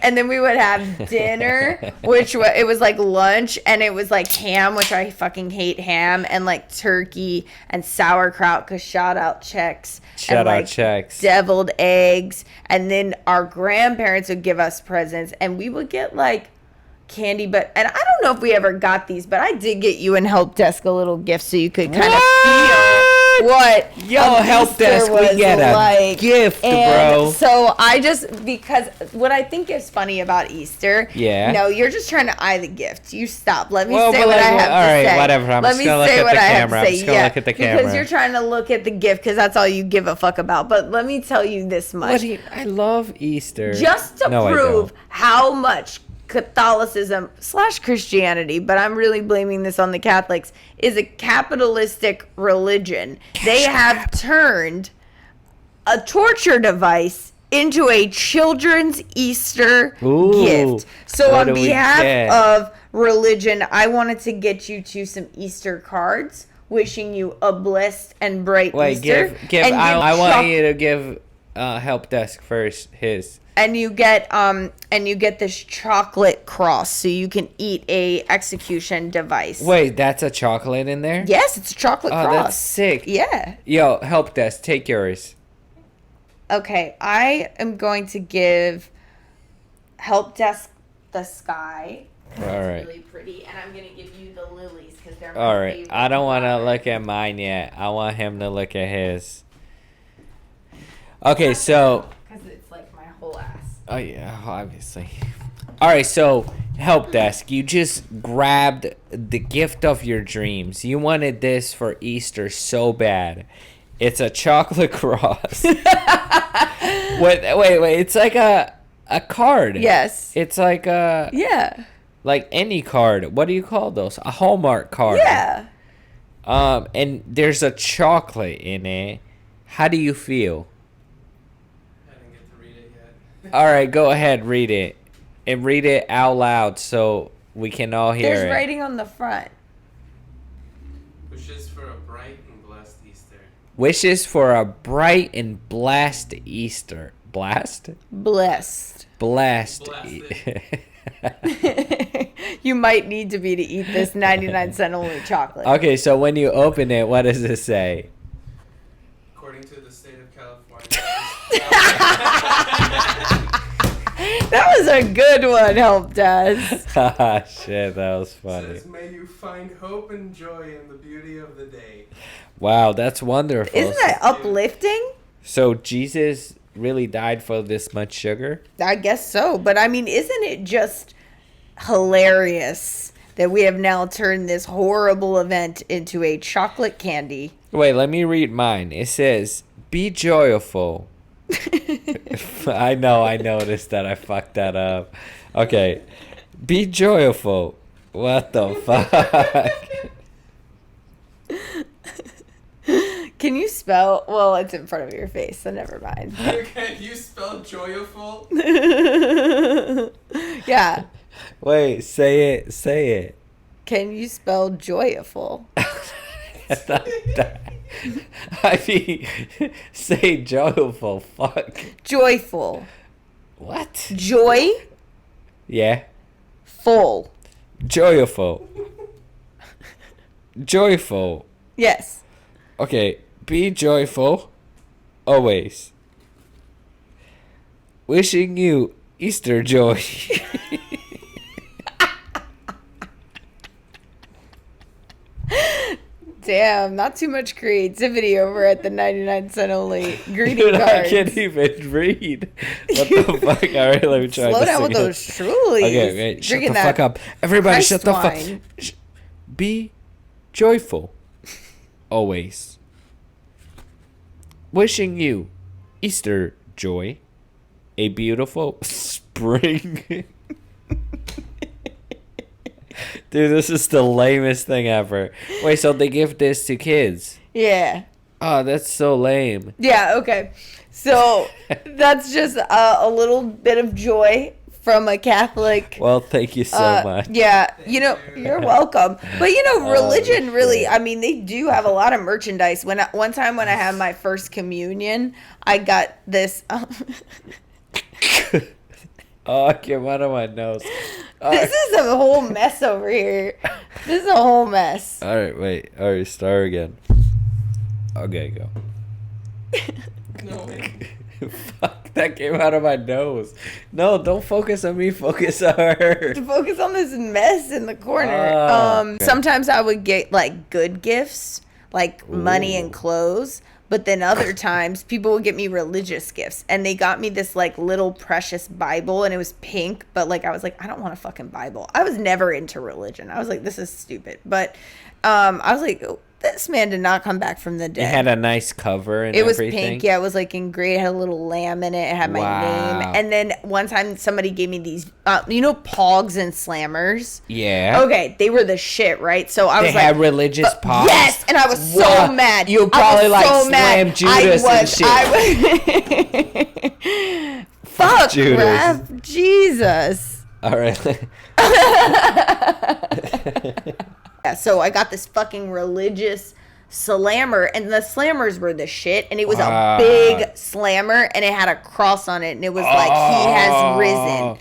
Speaker 3: and then we would have dinner, which it was like lunch, and it was like ham, which I fucking hate ham, and like turkey and sauerkraut, because shout out Czechs.
Speaker 2: Shout
Speaker 3: and,
Speaker 2: out
Speaker 3: like,
Speaker 2: Czechs.
Speaker 3: Deviled eggs, and then our grandparents would give us presents, and we would get like candy, and I don't know if we ever got these, but I did get you and Help Desk a little gift so you could kind of feel what
Speaker 2: Yo,
Speaker 3: a
Speaker 2: Help
Speaker 3: Easter
Speaker 2: Desk, we
Speaker 3: was
Speaker 2: get a
Speaker 3: like.
Speaker 2: gift,
Speaker 3: And
Speaker 2: bro.
Speaker 3: so I just, because what I think is funny about Easter,
Speaker 2: Yeah.
Speaker 3: no, you're just trying to eye the gift. You stop. Let me
Speaker 2: Well,
Speaker 3: say
Speaker 2: but
Speaker 3: what
Speaker 2: like,
Speaker 3: I have
Speaker 2: all
Speaker 3: to
Speaker 2: right,
Speaker 3: say.
Speaker 2: whatever. I'm
Speaker 3: Let
Speaker 2: just
Speaker 3: me
Speaker 2: gonna look
Speaker 3: say
Speaker 2: at
Speaker 3: what
Speaker 2: the
Speaker 3: I have
Speaker 2: camera.
Speaker 3: to
Speaker 2: I'm
Speaker 3: say.
Speaker 2: just gonna
Speaker 3: Yeah,
Speaker 2: look at the
Speaker 3: because
Speaker 2: camera.
Speaker 3: you're trying to look at the gift because that's all you give a fuck about. But let me tell you this much.
Speaker 2: I love Easter.
Speaker 3: Just to
Speaker 2: No, I
Speaker 3: prove
Speaker 2: don't.
Speaker 3: how much Catholicism / Christianity, but I'm really blaming this on the Catholics, is a capitalistic religion. They have turned a torture device into a children's Easter
Speaker 2: Ooh,
Speaker 3: gift. So
Speaker 2: what
Speaker 3: on
Speaker 2: do we
Speaker 3: behalf
Speaker 2: get?
Speaker 3: of religion, I wanted to get you to some Easter cards wishing you a blessed and bright
Speaker 2: Wait,
Speaker 3: Easter.
Speaker 2: give.
Speaker 3: And
Speaker 2: I want
Speaker 3: choc-
Speaker 2: you to give Help Desk first his.
Speaker 3: and you get this chocolate cross so you can eat a execution device.
Speaker 2: Wait, that's a chocolate in there?
Speaker 3: Yes, it's a chocolate
Speaker 2: Oh,
Speaker 3: cross.
Speaker 2: that's sick.
Speaker 3: Yeah.
Speaker 2: Yo, Help Desk, take yours.
Speaker 3: Okay, I am going to give Help Desk the sky.
Speaker 2: All right.
Speaker 3: Really pretty, and I'm gonna give you the lilies because they're my
Speaker 2: All right.
Speaker 3: favorite
Speaker 2: I don't want to
Speaker 3: flower.
Speaker 2: look at mine yet. I want him to look at his. Okay, so.
Speaker 3: Because it's like my whole ass.
Speaker 2: Oh yeah, obviously. All right, so Help Desk, you just grabbed the gift of your dreams. You wanted this for Easter so bad. It's a chocolate cross. wait, it's like a card.
Speaker 3: Yes.
Speaker 2: It's like
Speaker 3: Yeah.
Speaker 2: any card. What do you call those? A Hallmark card.
Speaker 3: Yeah.
Speaker 2: And there's a chocolate in it. How do you feel?
Speaker 1: I didn't get to read it yet.
Speaker 2: All right, go ahead, read it. And read it out loud so we can all hear
Speaker 3: There's
Speaker 2: it.
Speaker 3: writing on the front.
Speaker 1: Wishes for a bright and blessed Easter.
Speaker 2: Wishes for a bright and blessed Easter. Blast?
Speaker 3: Blessed.
Speaker 2: Blessed.
Speaker 1: Blasted.
Speaker 3: You might need to be to eat this 99-cent only chocolate.
Speaker 2: Okay, so when you open it, what does it say?
Speaker 1: According to the state of California.
Speaker 3: That was a good one, Help Desk.
Speaker 2: Ah, shit, that was
Speaker 1: It
Speaker 2: funny.
Speaker 1: says, may you find hope and joy in the beauty of the day.
Speaker 2: Wow, that's wonderful.
Speaker 3: Isn't that uplifting?
Speaker 2: So Jesus really died for this much sugar?
Speaker 3: I guess so. But I mean, isn't it just hilarious that we have now turned this horrible event into a chocolate candy?
Speaker 2: Wait, let me read mine. It says, be joyful. I know, I noticed that I fucked that up. Okay. Be joyful. What the fuck?
Speaker 3: Can you spell? Well, it's in front of your face, so never mind.
Speaker 1: Can you spell joyful?
Speaker 3: Yeah.
Speaker 2: Wait, say it.
Speaker 3: Can you spell joyful?
Speaker 2: I mean, say joyful. Fuck.
Speaker 3: Joyful.
Speaker 2: What?
Speaker 3: Joy.
Speaker 2: Yeah.
Speaker 3: Full.
Speaker 2: Joyful. Joyful.
Speaker 3: Yes.
Speaker 2: Okay. Be joyful. Always. Wishing you Easter joy.
Speaker 3: Damn, not too much creativity over at the 99-cent only greeting
Speaker 2: Dude, I
Speaker 3: cards.
Speaker 2: can't even read. What the fuck? All right, let me try
Speaker 3: Slow
Speaker 2: this
Speaker 3: down with
Speaker 2: again.
Speaker 3: those Trulies.
Speaker 2: Okay, shut
Speaker 3: Drinking
Speaker 2: the
Speaker 3: that
Speaker 2: fuck up. Everybody, shut the fuck.
Speaker 3: Christ wine.
Speaker 2: Be joyful. Always. Wishing you Easter joy. A beautiful spring. Dude, this is the lamest thing ever. Wait, so they give this to kids?
Speaker 3: Yeah.
Speaker 2: Oh, that's so lame.
Speaker 3: Yeah, okay. So that's just a little bit of joy from a Catholic.
Speaker 2: Well, thank you so much.
Speaker 3: Yeah, you're welcome. But religion really,
Speaker 2: shit.
Speaker 3: I mean, they do have a lot of merchandise. One time when I had my first communion, I got this.
Speaker 2: Oh, it came out of my nose.
Speaker 3: This is a whole mess over here. This is a whole mess.
Speaker 2: All right, wait. All right, start again. Okay, go.
Speaker 1: No.
Speaker 2: Fuck, that came out of my nose. No, don't focus on me. Focus on her.
Speaker 3: To focus on this mess in the corner.
Speaker 2: Okay.
Speaker 3: Sometimes I would get like good gifts, like money and
Speaker 2: Ooh.
Speaker 3: clothes. But then other times people would get me religious gifts, and they got me this like little precious Bible, and it was pink, but like I was like, I don't want a fucking Bible. I was never into religion. I was like, this is stupid. But I was like, oh, this man did not come back from the
Speaker 2: It
Speaker 3: dead.
Speaker 2: had a nice cover and
Speaker 3: It was
Speaker 2: everything.
Speaker 3: pink, yeah. It was like engraved. It had a little lamb in it. It had my
Speaker 2: Wow.
Speaker 3: name. And then one time somebody gave me these, Pogs and Slammers.
Speaker 2: Yeah.
Speaker 3: Okay, they were the shit, right? So I
Speaker 2: They
Speaker 3: was like,
Speaker 2: had religious pops.
Speaker 3: yes, and I was so
Speaker 2: What?
Speaker 3: mad.
Speaker 2: You
Speaker 3: I was
Speaker 2: probably like
Speaker 3: so
Speaker 2: Slam
Speaker 3: mad.
Speaker 2: Judas and shit.
Speaker 3: I was fuck,
Speaker 2: Judas.
Speaker 3: Raph. Jesus.
Speaker 2: All right.
Speaker 3: Yeah, so I got this fucking religious slammer, and the slammers were the shit, and it was
Speaker 2: Wow.
Speaker 3: a big slammer, and it had a cross on it, and it was like, he has risen.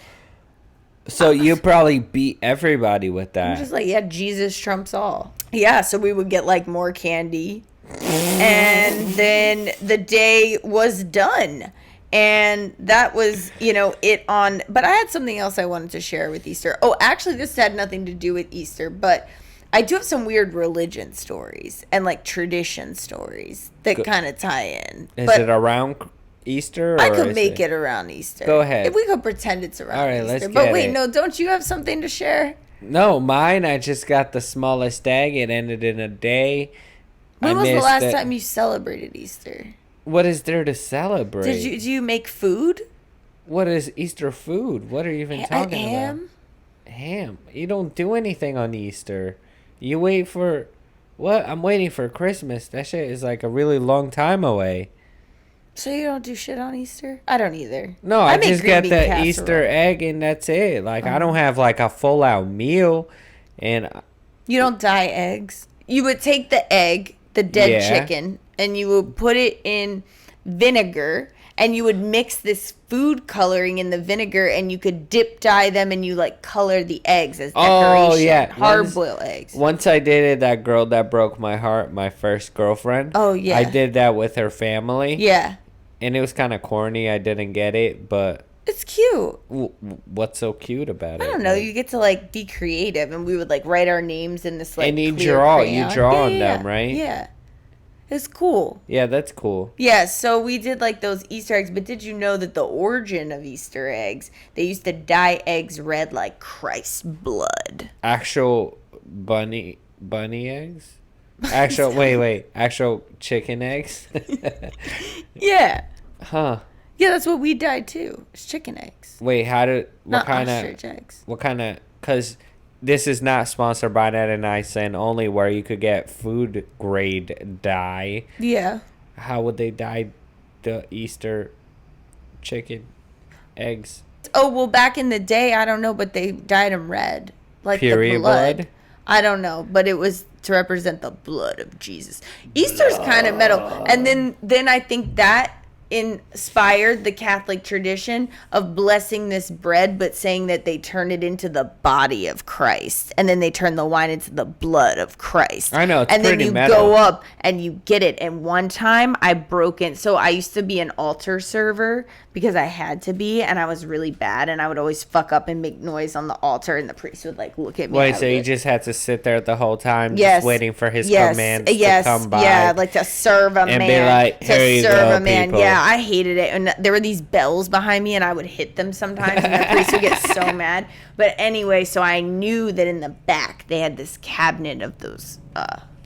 Speaker 2: So you probably beat everybody with
Speaker 3: I'm
Speaker 2: that.
Speaker 3: just like, yeah, Jesus trumps all. Yeah, so we would get like more candy, and then the day was done. And that was, it on. But I had something else I wanted to share with Easter. Oh, actually, this had nothing to do with Easter, but I do have some weird religion stories and like tradition stories that kind of tie in.
Speaker 2: Is
Speaker 3: but
Speaker 2: it around Easter? Or
Speaker 3: I could
Speaker 2: is
Speaker 3: make it around Easter.
Speaker 2: Go ahead.
Speaker 3: If we could pretend it's around
Speaker 2: All right,
Speaker 3: Easter.
Speaker 2: let's
Speaker 3: But
Speaker 2: get
Speaker 3: wait,
Speaker 2: it.
Speaker 3: no, don't you have something to share?
Speaker 2: No, mine. I just got the smallest egg. It ended in a day.
Speaker 3: When
Speaker 2: I
Speaker 3: was the
Speaker 2: missed
Speaker 3: last
Speaker 2: it.
Speaker 3: time you celebrated Easter?
Speaker 2: What is there to celebrate?
Speaker 3: Do you make food?
Speaker 2: What is Easter food? What are you even talking
Speaker 3: Ham?
Speaker 2: about? Ham. You don't do anything on Easter. You wait for what? I'm waiting for Christmas. That shit is like a really long time away.
Speaker 3: So you don't do shit on Easter? I don't either.
Speaker 2: No, I
Speaker 3: make
Speaker 2: just
Speaker 3: green
Speaker 2: get
Speaker 3: bean
Speaker 2: the
Speaker 3: casserole.
Speaker 2: Easter egg and that's it. Like I don't have like a full out meal, and
Speaker 3: You don't dye eggs. You would take the egg, the dead
Speaker 2: Yeah.
Speaker 3: chicken, and you would put it in vinegar, and you would mix this food coloring in the vinegar, and you could dip dye them, and you like color the eggs as decoration.
Speaker 2: Oh, yeah.
Speaker 3: Hard boiled eggs.
Speaker 2: once I dated that girl that broke my heart, my first girlfriend.
Speaker 3: Oh, yeah.
Speaker 2: I did that with her family.
Speaker 3: Yeah,
Speaker 2: And it was kind of corny. I didn't get it, but
Speaker 3: it's cute.
Speaker 2: what's so cute about it?
Speaker 3: I don't know.
Speaker 2: Like-
Speaker 3: You get to like be creative, and we would like write our names in this like.
Speaker 2: And you
Speaker 3: clear
Speaker 2: draw-
Speaker 3: crayon.
Speaker 2: you draw on
Speaker 3: Yeah,
Speaker 2: them, right?
Speaker 3: Yeah, it's cool.
Speaker 2: Yeah, that's cool.
Speaker 3: Yeah, so we did like those Easter eggs, but did you know that the origin of Easter eggs, they used to dye eggs red like Christ's blood?
Speaker 2: Actual bunny eggs? Actual chicken eggs?
Speaker 3: Yeah.
Speaker 2: Huh.
Speaker 3: Yeah, that's what we dyed too. It's chicken eggs.
Speaker 2: Wait, what
Speaker 3: Not
Speaker 2: kind
Speaker 3: ostrich
Speaker 2: of
Speaker 3: eggs.
Speaker 2: cuz this is not sponsored by Net and Ice and only where you could get food grade dye.
Speaker 3: Yeah.
Speaker 2: How would they dye the Easter chicken eggs?
Speaker 3: Oh, well, back in the day, I don't know, but they dyed them red. Like
Speaker 2: Period
Speaker 3: the blood.
Speaker 2: blood?
Speaker 3: I don't know, but it was to represent the blood of Jesus. Easter's kind of metal. And then I think that inspired the Catholic tradition of blessing this bread, but saying that they turn it into the body of Christ, and then they turn the wine into the blood of Christ.
Speaker 2: I know, it's
Speaker 3: and then
Speaker 2: pretty
Speaker 3: you
Speaker 2: metal.
Speaker 3: go up and you get it. And one time I broke in. So I used to be an altar server because I had to be, and I was really bad, and I would always fuck up and make noise on the altar, and the priest would like look at me.
Speaker 2: Wait, so you just had to sit there the whole time,
Speaker 3: Yes.
Speaker 2: just waiting for his
Speaker 3: Yes.
Speaker 2: commands
Speaker 3: Yes.
Speaker 2: to come by?
Speaker 3: Yeah, like to serve a
Speaker 2: and
Speaker 3: man.
Speaker 2: be like,
Speaker 3: to
Speaker 2: "Here you
Speaker 3: serve
Speaker 2: go,
Speaker 3: a man.
Speaker 2: people."
Speaker 3: Yeah, I hated it. And there were these bells behind me, and I would hit them sometimes, and the priest would get so mad. But anyway, so I knew that in the back they had this cabinet of those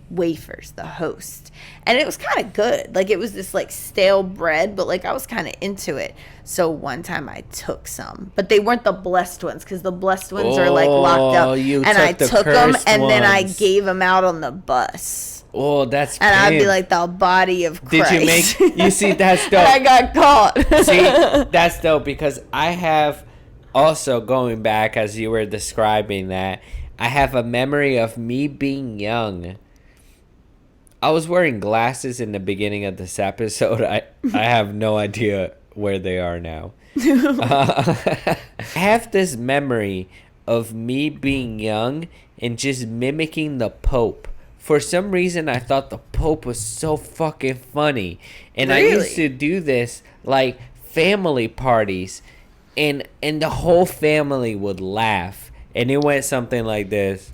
Speaker 3: wafers, the host. And it was kind of good. Like, it was this like stale bread, but like I was kind of into it. So one time I took some, but they weren't the blessed ones, because the blessed ones are like locked
Speaker 2: Oh,
Speaker 3: up.
Speaker 2: you
Speaker 3: And I
Speaker 2: took the
Speaker 3: took them,
Speaker 2: cursed
Speaker 3: and then I
Speaker 2: ones.
Speaker 3: gave them out on the bus.
Speaker 2: Oh, that's
Speaker 3: And I'd be
Speaker 2: pimp.
Speaker 3: like, the body of
Speaker 2: Did
Speaker 3: Christ.
Speaker 2: you make? You see, that's
Speaker 3: And I
Speaker 2: dope.
Speaker 3: got caught.
Speaker 2: See, that's dope because I have also going back as you were describing that. I have a memory of me being young. I was wearing glasses in the beginning of this episode. I have no idea where they are now. I have this memory of me being young and just mimicking the Pope. For some reason, I thought the Pope was so fucking funny. And I used to do this, like, family parties. And the whole family would laugh. And it went something like this.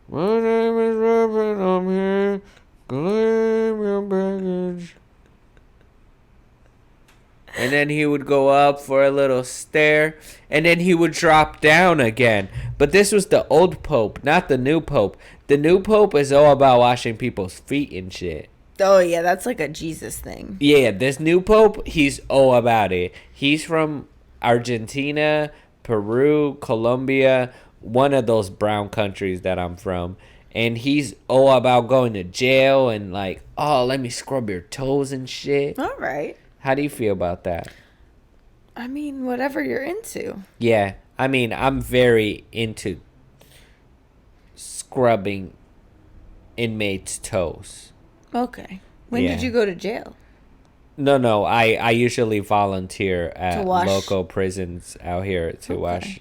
Speaker 2: My name is Robin, I'm here. Claim your baggage. And then he would go up for a little stare, and then he would drop down again. But this was the old Pope, not the new Pope. The new Pope is all about washing people's feet and shit.
Speaker 3: Oh, yeah, that's like a Jesus thing.
Speaker 2: Yeah, this new Pope, he's all about it. He's from Argentina, Peru, Colombia, one of those brown countries that I'm from. And he's all about going to jail and like, oh, let me scrub your toes and shit.
Speaker 3: All right.
Speaker 2: How do you feel about that?
Speaker 3: I mean, whatever you're into.
Speaker 2: Yeah, I mean, I'm very into scrubbing inmates' toes.
Speaker 3: Okay. When
Speaker 2: Yeah.
Speaker 3: did you go to jail?
Speaker 2: No, I usually volunteer at
Speaker 3: wash-
Speaker 2: local prisons out here to wash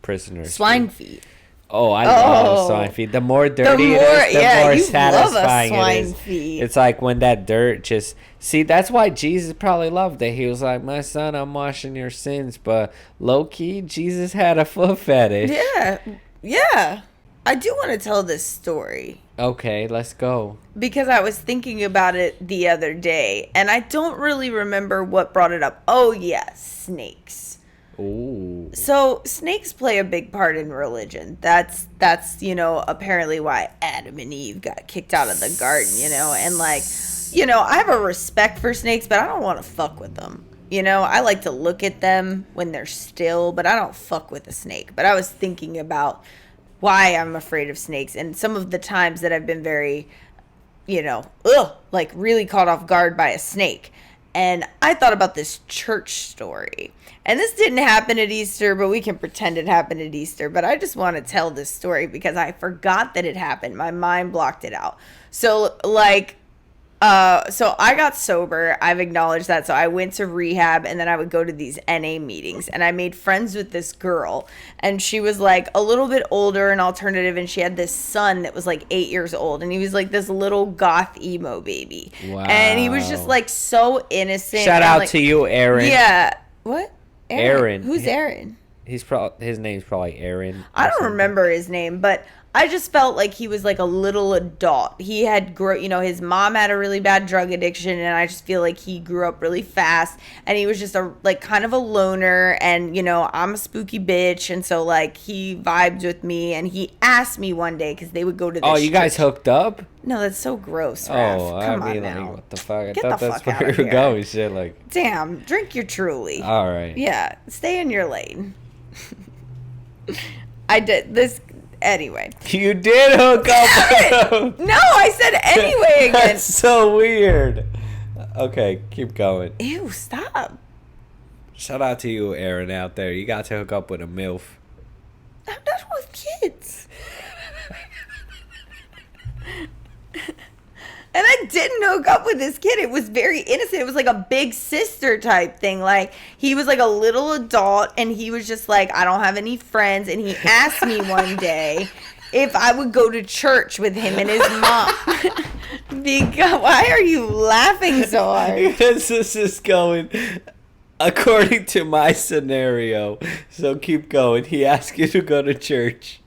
Speaker 2: prisoners'
Speaker 3: Swine
Speaker 2: feet.
Speaker 3: feet.
Speaker 2: Oh, I love
Speaker 3: Oh.
Speaker 2: swine feet. The more dirty
Speaker 3: more-
Speaker 2: it is, the
Speaker 3: yeah,
Speaker 2: more
Speaker 3: you
Speaker 2: satisfying
Speaker 3: love a
Speaker 2: it is.
Speaker 3: swine feet.
Speaker 2: It's like when that dirt just... See, that's why Jesus probably loved it. He was like, my son, I'm washing your sins. But low-key, Jesus had a foot fetish.
Speaker 3: Yeah. Yeah. I do want to tell this story
Speaker 2: Okay, let's go.
Speaker 3: because I was thinking about it the other day, and I don't really remember what brought it up. Oh, yeah, snakes.
Speaker 2: Ooh.
Speaker 3: So snakes play a big part in religion. That's apparently why Adam and Eve got kicked out of the garden, and like, I have a respect for snakes, but I don't want to fuck with them. I like to look at them when they're still, but I don't fuck with a snake. But I was thinking about why I'm afraid of snakes and some of the times that I've been very, really caught off guard by a snake. And I thought about this church story. And this didn't happen at Easter, but we can pretend it happened at Easter. But I just want to tell this story because I forgot that it happened. My mind blocked it out. So, so I got sober. I've acknowledged that. So I went to rehab, and then I would go to these NA meetings. And I made friends with this girl. And she was like a little bit older and alternative. And she had this son that was like 8 years old. And he was like this little goth emo baby.
Speaker 2: Wow.
Speaker 3: And he was just like so innocent.
Speaker 2: Shout
Speaker 3: and,
Speaker 2: out
Speaker 3: like,
Speaker 2: to you, Aaron.
Speaker 3: Yeah. What?
Speaker 2: Aaron.
Speaker 3: Who's Aaron?
Speaker 2: His name's probably Aaron.
Speaker 3: I
Speaker 2: or
Speaker 3: don't
Speaker 2: something.
Speaker 3: remember his name, but I just felt like he was like a little adult. He had his mom had a really bad drug addiction, and I just feel like he grew up really fast, and he was just kind of a loner, and I'm a spooky bitch, and so like he vibed with me, and he asked me one day because they would go to this
Speaker 2: Oh, you guys
Speaker 3: church.
Speaker 2: hooked up?
Speaker 3: No, that's so gross, Raph.
Speaker 2: Oh,
Speaker 3: Come
Speaker 2: I mean,
Speaker 3: on
Speaker 2: like,
Speaker 3: now.
Speaker 2: what the fuck? I
Speaker 3: Get
Speaker 2: thought
Speaker 3: the
Speaker 2: that's
Speaker 3: fuck
Speaker 2: where
Speaker 3: outta
Speaker 2: you were
Speaker 3: here.
Speaker 2: going. Shit, like,
Speaker 3: Damn, drink your Truly.
Speaker 2: all right.
Speaker 3: Yeah, stay in your lane. I did this anyway.
Speaker 2: You did hook up with him.
Speaker 3: No, I said anyway again.
Speaker 2: That's so weird. Okay, keep going.
Speaker 3: Ew, stop.
Speaker 2: Shout out to you, Aaron, out there. You got to hook up with a MILF.
Speaker 3: I'm not with kids. And I didn't hook up with this kid. It was very innocent. It was like a big sister type thing. Like, he was like a little adult, and he was just like, I don't have any friends. And he asked me one day if I would go to church with him and his mom. Because, why are you laughing so hard?
Speaker 2: Because this is going according to my scenario. So keep going. He asked you to go to church.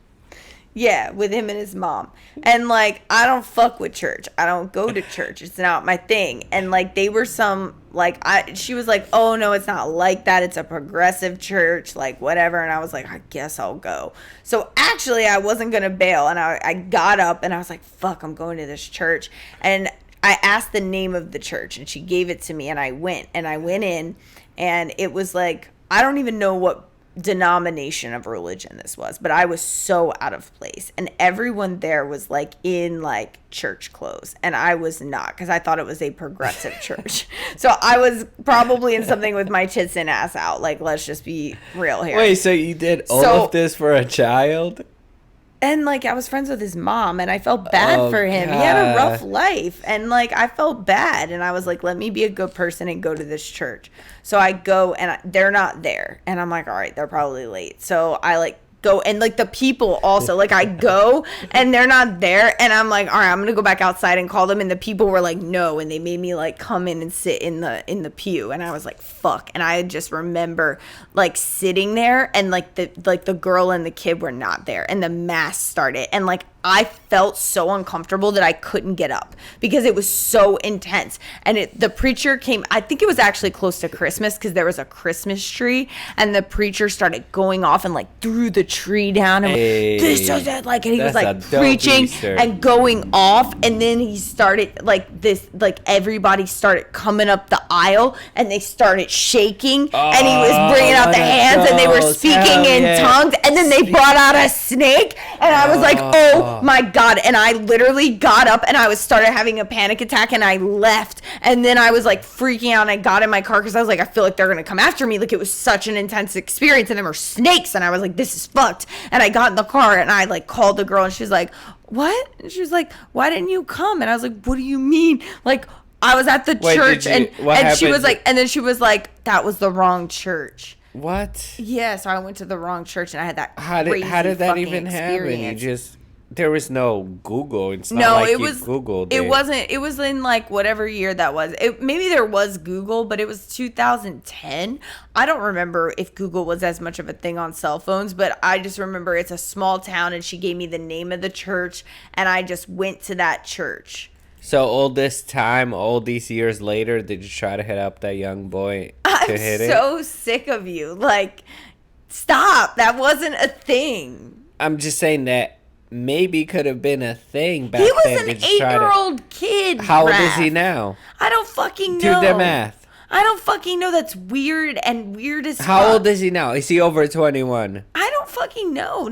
Speaker 3: Yeah, with him and his mom. And, like, I don't fuck with church. I don't go to church. It's not my thing. And, like, they were she was like, oh, no, it's not like that. It's a progressive church, like, whatever. And I was like, I guess I'll go. So, actually, I wasn't going to bail. And I got up, and I was like, fuck, I'm going to this church. And I asked the name of the church, and she gave it to me, and I went. And I went in, and it was like, I don't even know what denomination of religion this was, but I was so out of place, and everyone there was like in like church clothes, and I was not, because I thought it was a progressive church. So I was probably in something with my tits and ass out. Like, let's just be real here.
Speaker 2: Wait, so you did all of this for a child?
Speaker 3: And, like, I was friends with his mom, and I felt bad for him.
Speaker 2: God.
Speaker 3: He had a rough life, and, like, I felt bad. And I was like, let me be a good person and go to this church. So I go, and they're not there. And I'm like, all right, they're probably late. So I, like, go, and, like, the people also, like, I go, and they're not there. And I'm like, all right, I'm going to go back outside and call them. And the people were like, no. And they made me, like, come in and sit in the pew. And I was like, fuck. And I just remember, like, sitting there, and, like, the girl and the kid were not there. And the mass started. And, like, I felt so uncomfortable that I couldn't get up because it was so intense. And the preacher came, I think it was actually close to Christmas, because there was a Christmas tree, and the preacher started going off and, like, threw the tree down, and this is it, like, and he was like preaching and going off. And then he started like this, like, everybody started coming up the aisle, and they started shaking, and he was bringing out the hands, and they were speaking in tongues, and then they brought out a snake, and I was like, oh my God. And I literally got up, and I started having a panic attack, and I left. And then I was like freaking out, and I got in my car because I was like, I feel like they're gonna come after me. Like, it was such an intense experience, and there were snakes, and I was like, this is fucked. And I got in the car, and I like called the girl, and she was like, what? And she was like, why didn't you come? And I was like, what do you mean? Like, I was at the church, and she was like, and then she was like, that was the wrong church.
Speaker 2: What?
Speaker 3: Yeah, so I went to the wrong church, and I had that
Speaker 2: How did that even happen? There was no Google. It's not like you Googled it.
Speaker 3: It wasn't. It was in like whatever year that was. Maybe there was Google, but it was 2010. I don't remember if Google was as much of a thing on cell phones, but I just remember it's a small town, and she gave me the name of the church, and I just went to that church.
Speaker 2: So all these years later, did you try to hit up that young boy to hit it?
Speaker 3: I'm so sick of you. Like, stop. That wasn't a thing.
Speaker 2: I'm just saying that maybe could have been a thing back then.
Speaker 3: He was an 8-year-old kid.
Speaker 2: How old is he now?
Speaker 3: I don't fucking know.
Speaker 2: Do the math.
Speaker 3: I don't fucking know. That's weird and weird as fuck.
Speaker 2: How old is he now? Is he over 21?
Speaker 3: I don't fucking know.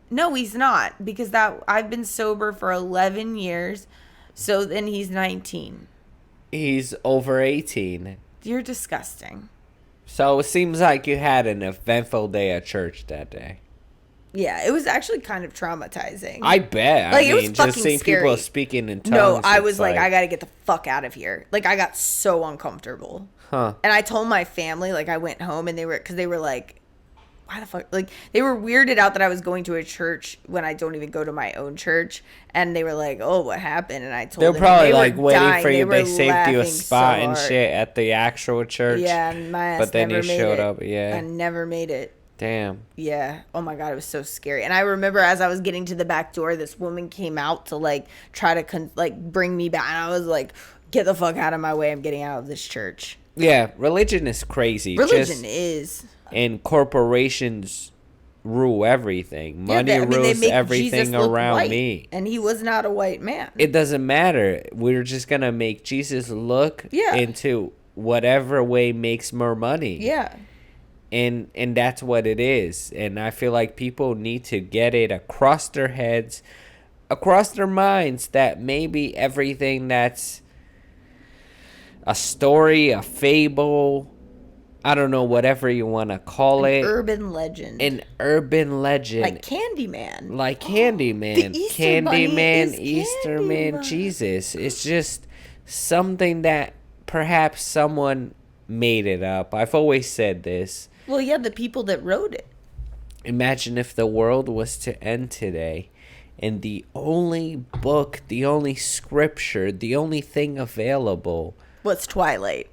Speaker 3: No, he's not, because I've been sober for 11 years. So then he's 19.
Speaker 2: He's over 18.
Speaker 3: You're disgusting.
Speaker 2: So it seems like you had an eventful day at church that day.
Speaker 3: Yeah, it was actually kind of traumatizing.
Speaker 2: I bet.
Speaker 3: Like, it was fucking
Speaker 2: just seeing
Speaker 3: scary.
Speaker 2: People speaking in tongues.
Speaker 3: No, I was like, I gotta get the fuck out of here. Like, I got so uncomfortable.
Speaker 2: Huh.
Speaker 3: And I told my family, like, I went home, and they were like, why the fuck? Like, they were weirded out that I was going to a church when I don't even go to my own church. And they were like, oh, what happened? And I told them.
Speaker 2: They're probably like
Speaker 3: waiting
Speaker 2: for you. They saved you a spot and shit at the actual church.
Speaker 3: Yeah, and my ass
Speaker 2: but then
Speaker 3: never
Speaker 2: you
Speaker 3: made
Speaker 2: showed
Speaker 3: it.
Speaker 2: up. Yeah.
Speaker 3: I never made it.
Speaker 2: Damn.
Speaker 3: Yeah. Oh my God, it was so scary. And I remember as I was getting to the back door, this woman came out to like try to bring me back. And I was like, get the fuck out of my way. I'm getting out of this church.
Speaker 2: Yeah, religion is crazy.
Speaker 3: Religion is.
Speaker 2: And corporations rule everything. Money rules everything around
Speaker 3: white,
Speaker 2: me.
Speaker 3: And he was not a white man.
Speaker 2: It doesn't matter. We're just going to make Jesus look into whatever way makes more money.
Speaker 3: Yeah.
Speaker 2: And that's what it is. And I feel like people need to get it across their heads, across their minds, that maybe everything that's a story, a fable, I don't know, whatever you want to call it.
Speaker 3: Urban legend.
Speaker 2: An urban legend.
Speaker 3: Like Candyman.
Speaker 2: Like Candyman.
Speaker 3: The Easter Bunny
Speaker 2: Candyman,
Speaker 3: is
Speaker 2: Easterman,
Speaker 3: Candyman.
Speaker 2: Jesus. It's just something that perhaps someone made it up. I've always said this.
Speaker 3: Well, yeah, the people that wrote it.
Speaker 2: Imagine if the world was to end today and the only book, the only scripture, the only thing available
Speaker 3: What's Twilight?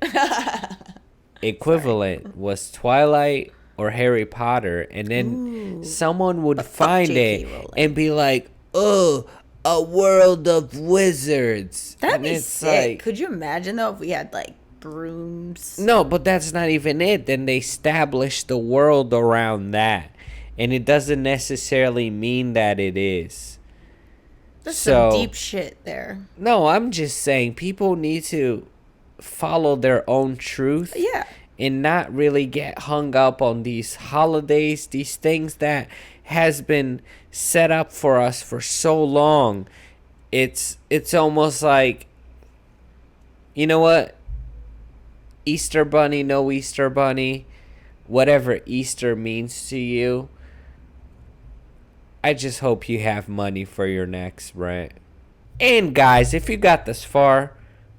Speaker 2: equivalent was Twilight or Harry Potter, and then someone would
Speaker 3: fuck
Speaker 2: find
Speaker 3: J.K.
Speaker 2: it
Speaker 3: Rowling.
Speaker 2: and be like, "Oh, a world of wizards."
Speaker 3: That'd
Speaker 2: And
Speaker 3: be
Speaker 2: it's
Speaker 3: sick.
Speaker 2: like,
Speaker 3: Could you imagine, though, if we had, like, brooms?
Speaker 2: no, but that's not even it. Then they establish the world around that, and it doesn't necessarily mean that it is.
Speaker 3: That's
Speaker 2: So-
Speaker 3: some deep shit there.
Speaker 2: No, I'm just saying people need to follow their own truth.
Speaker 3: Yeah.
Speaker 2: And not really get hung up on these holidays, these things that has been set up for us for so long. It's almost like, you know what? Easter Bunny, no Easter Bunny, whatever Easter means to you. I just hope you have money for your next rent. And guys, if you got this far,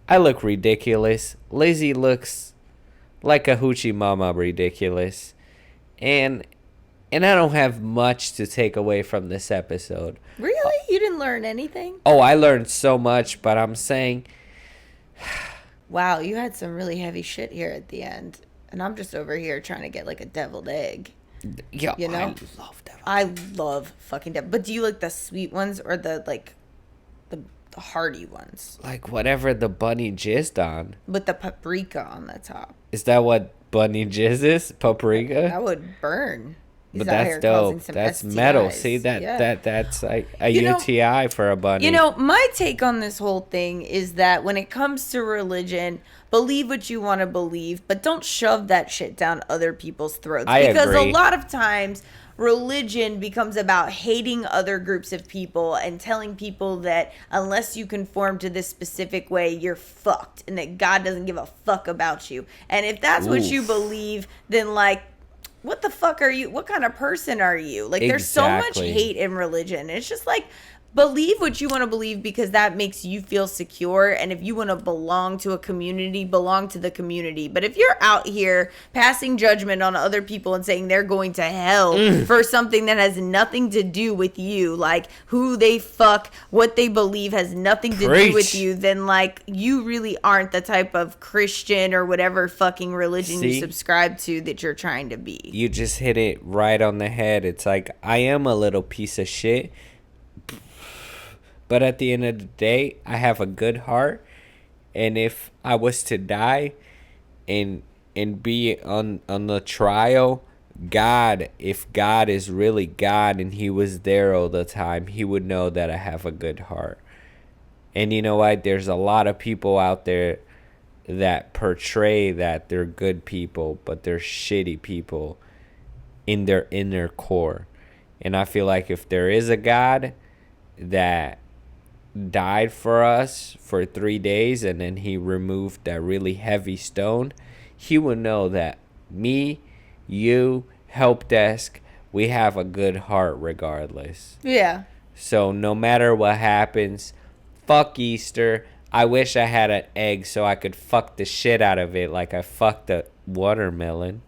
Speaker 2: I look ridiculous. Lizzie looks like a hoochie mama ridiculous. And I don't have much to take away from this episode.
Speaker 3: Really? You didn't learn anything?
Speaker 2: Oh, I learned so much, but I'm saying,
Speaker 3: Wow, you had some really heavy shit here at the end. And I'm just over here trying to get, like, a deviled egg.
Speaker 2: yo,
Speaker 3: You know?
Speaker 2: I love that.
Speaker 3: I love fucking devil. But do you like the sweet ones or the, like, the hearty ones?
Speaker 2: Like whatever the bunny jizzed on.
Speaker 3: With the paprika on the top.
Speaker 2: Is that what bunny jizz is? Paprika?
Speaker 3: That would burn. He's
Speaker 2: But
Speaker 3: out
Speaker 2: that's
Speaker 3: here causing
Speaker 2: dope.
Speaker 3: some
Speaker 2: That's
Speaker 3: STIs.
Speaker 2: metal. See
Speaker 3: Yeah.
Speaker 2: that's like a
Speaker 3: You know-
Speaker 2: UTI for a bunny.
Speaker 3: You know, my take on this whole thing is that when it comes to religion, believe what you want to believe, but don't shove that shit down other people's throats.
Speaker 2: I
Speaker 3: Because
Speaker 2: agree.
Speaker 3: a lot of times, religion becomes about hating other groups of people and telling people that unless you conform to this specific way, you're fucked and that God doesn't give a fuck about you. And if that's what you
Speaker 2: Oof.
Speaker 3: believe, then like, what the fuck are you? What kind of person are you? Like, there's so much
Speaker 2: Exactly.
Speaker 3: hate in religion. It's just like, believe what you want to believe because that makes you feel secure. And if you want to belong to a community, belong to the community. But if you're out here passing judgment on other people and saying they're going to hell for something that has nothing to do with you, like who they fuck, what they believe has nothing to do with
Speaker 2: Preach.
Speaker 3: you, then like you really aren't the type of Christian or whatever fucking religion you
Speaker 2: See?
Speaker 3: subscribe to that you're trying to be.
Speaker 2: You just hit it right on the head. It's like, I am a little piece of shit, but at the end of the day, I have a good heart. And if I was to die and be on the trial, God, if God is really God and he was there all the time, he would know that I have a good heart. And you know what? There's a lot of people out there that portray that they're good people, but they're shitty people in their inner core. And I feel like if there is a God that died for us for 3 days and then he removed that really heavy stone, he would know that me, you, help desk, we have a good heart regardless.
Speaker 3: Yeah.
Speaker 2: So no matter what happens, fuck Easter. I wish I had an egg so I could fuck the shit out of it like I fucked a watermelon.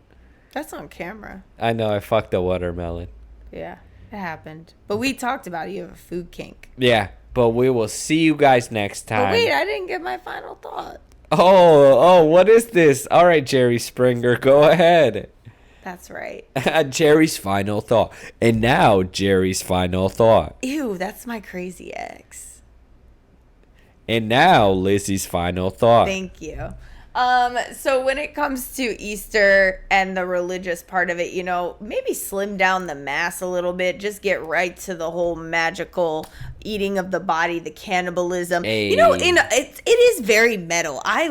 Speaker 3: That's on camera.
Speaker 2: I know I fucked a watermelon.
Speaker 3: Yeah. It happened. But we talked about it. You have a food kink.
Speaker 2: Yeah, but we will see you guys next time.
Speaker 3: But wait, I didn't get my final thought.
Speaker 2: Oh, what is this? All right, Jerry Springer, go ahead.
Speaker 3: That's right.
Speaker 2: Jerry's final thought. And now, Jerry's final thought.
Speaker 3: Ew, that's my crazy ex.
Speaker 2: And now, Lizzie's final thought.
Speaker 3: Thank you. So when it comes to Easter and the religious part of it, you know, maybe slim down the mass a little bit. Just get right to the whole magical eating of the body, the cannibalism.
Speaker 2: Hey.
Speaker 3: You know, it is very metal. I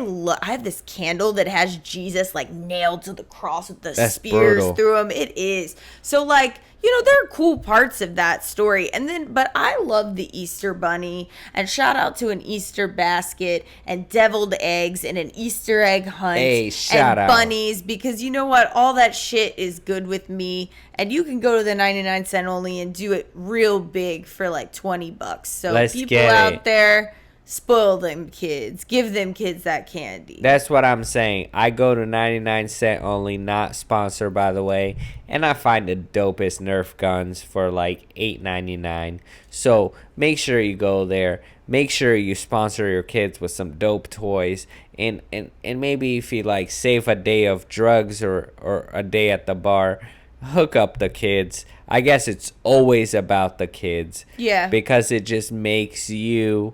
Speaker 3: have this candle that has Jesus like nailed to the cross with the
Speaker 2: That's
Speaker 3: spears
Speaker 2: brutal.
Speaker 3: through him. It is. So like, you know, there are cool parts of that story. And then, but I love the Easter bunny, and shout out to an Easter basket and deviled eggs and an Easter egg hunt
Speaker 2: Hey, shout
Speaker 3: and
Speaker 2: out.
Speaker 3: bunnies, because you know what? All that shit is good with me. And you can go to the 99 cent only and do it real big for like $20. So
Speaker 2: Let's
Speaker 3: people
Speaker 2: get
Speaker 3: out
Speaker 2: it.
Speaker 3: there, spoil them kids. Give them kids that candy.
Speaker 2: That's what I'm saying. I go to 99 cent only, not sponsored by the way, and I find the dopest Nerf guns for like $8.99. So make sure you go there. Make sure you sponsor your kids with some dope toys, and maybe if you like save a day of drugs or a day at the bar, hook up the kids. I guess it's always about the kids.
Speaker 3: Yeah.
Speaker 2: Because it just makes you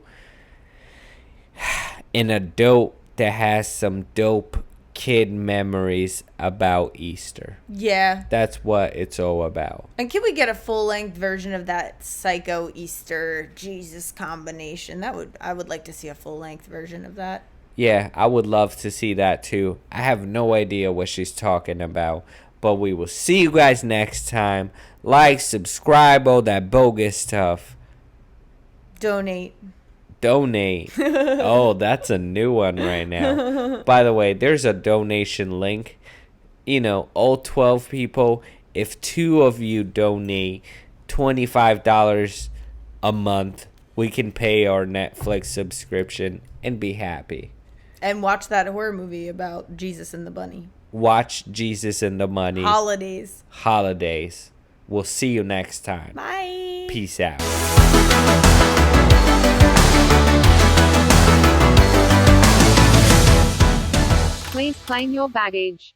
Speaker 2: an adult that has some dope kid memories about Easter.
Speaker 3: Yeah.
Speaker 2: That's what it's all about.
Speaker 3: And can we get a full-length version of that Psycho Easter Jesus combination? I would like to see a full-length version of that.
Speaker 2: Yeah, I would love to see that too. I have no idea what she's talking about. But we will see you guys next time. Like, subscribe, all that bogus stuff.
Speaker 3: Donate.
Speaker 2: Oh, that's a new one right now. By the way, there's a donation link. You know, all 12 people, if 2 of you donate $25 a month, we can pay our Netflix subscription and be happy.
Speaker 3: And watch that horror movie about Jesus and the bunny.
Speaker 2: Watch Jesus and the Money.
Speaker 3: Holidays.
Speaker 2: We'll see you next time.
Speaker 3: Bye.
Speaker 2: Peace out.
Speaker 4: Please claim your baggage.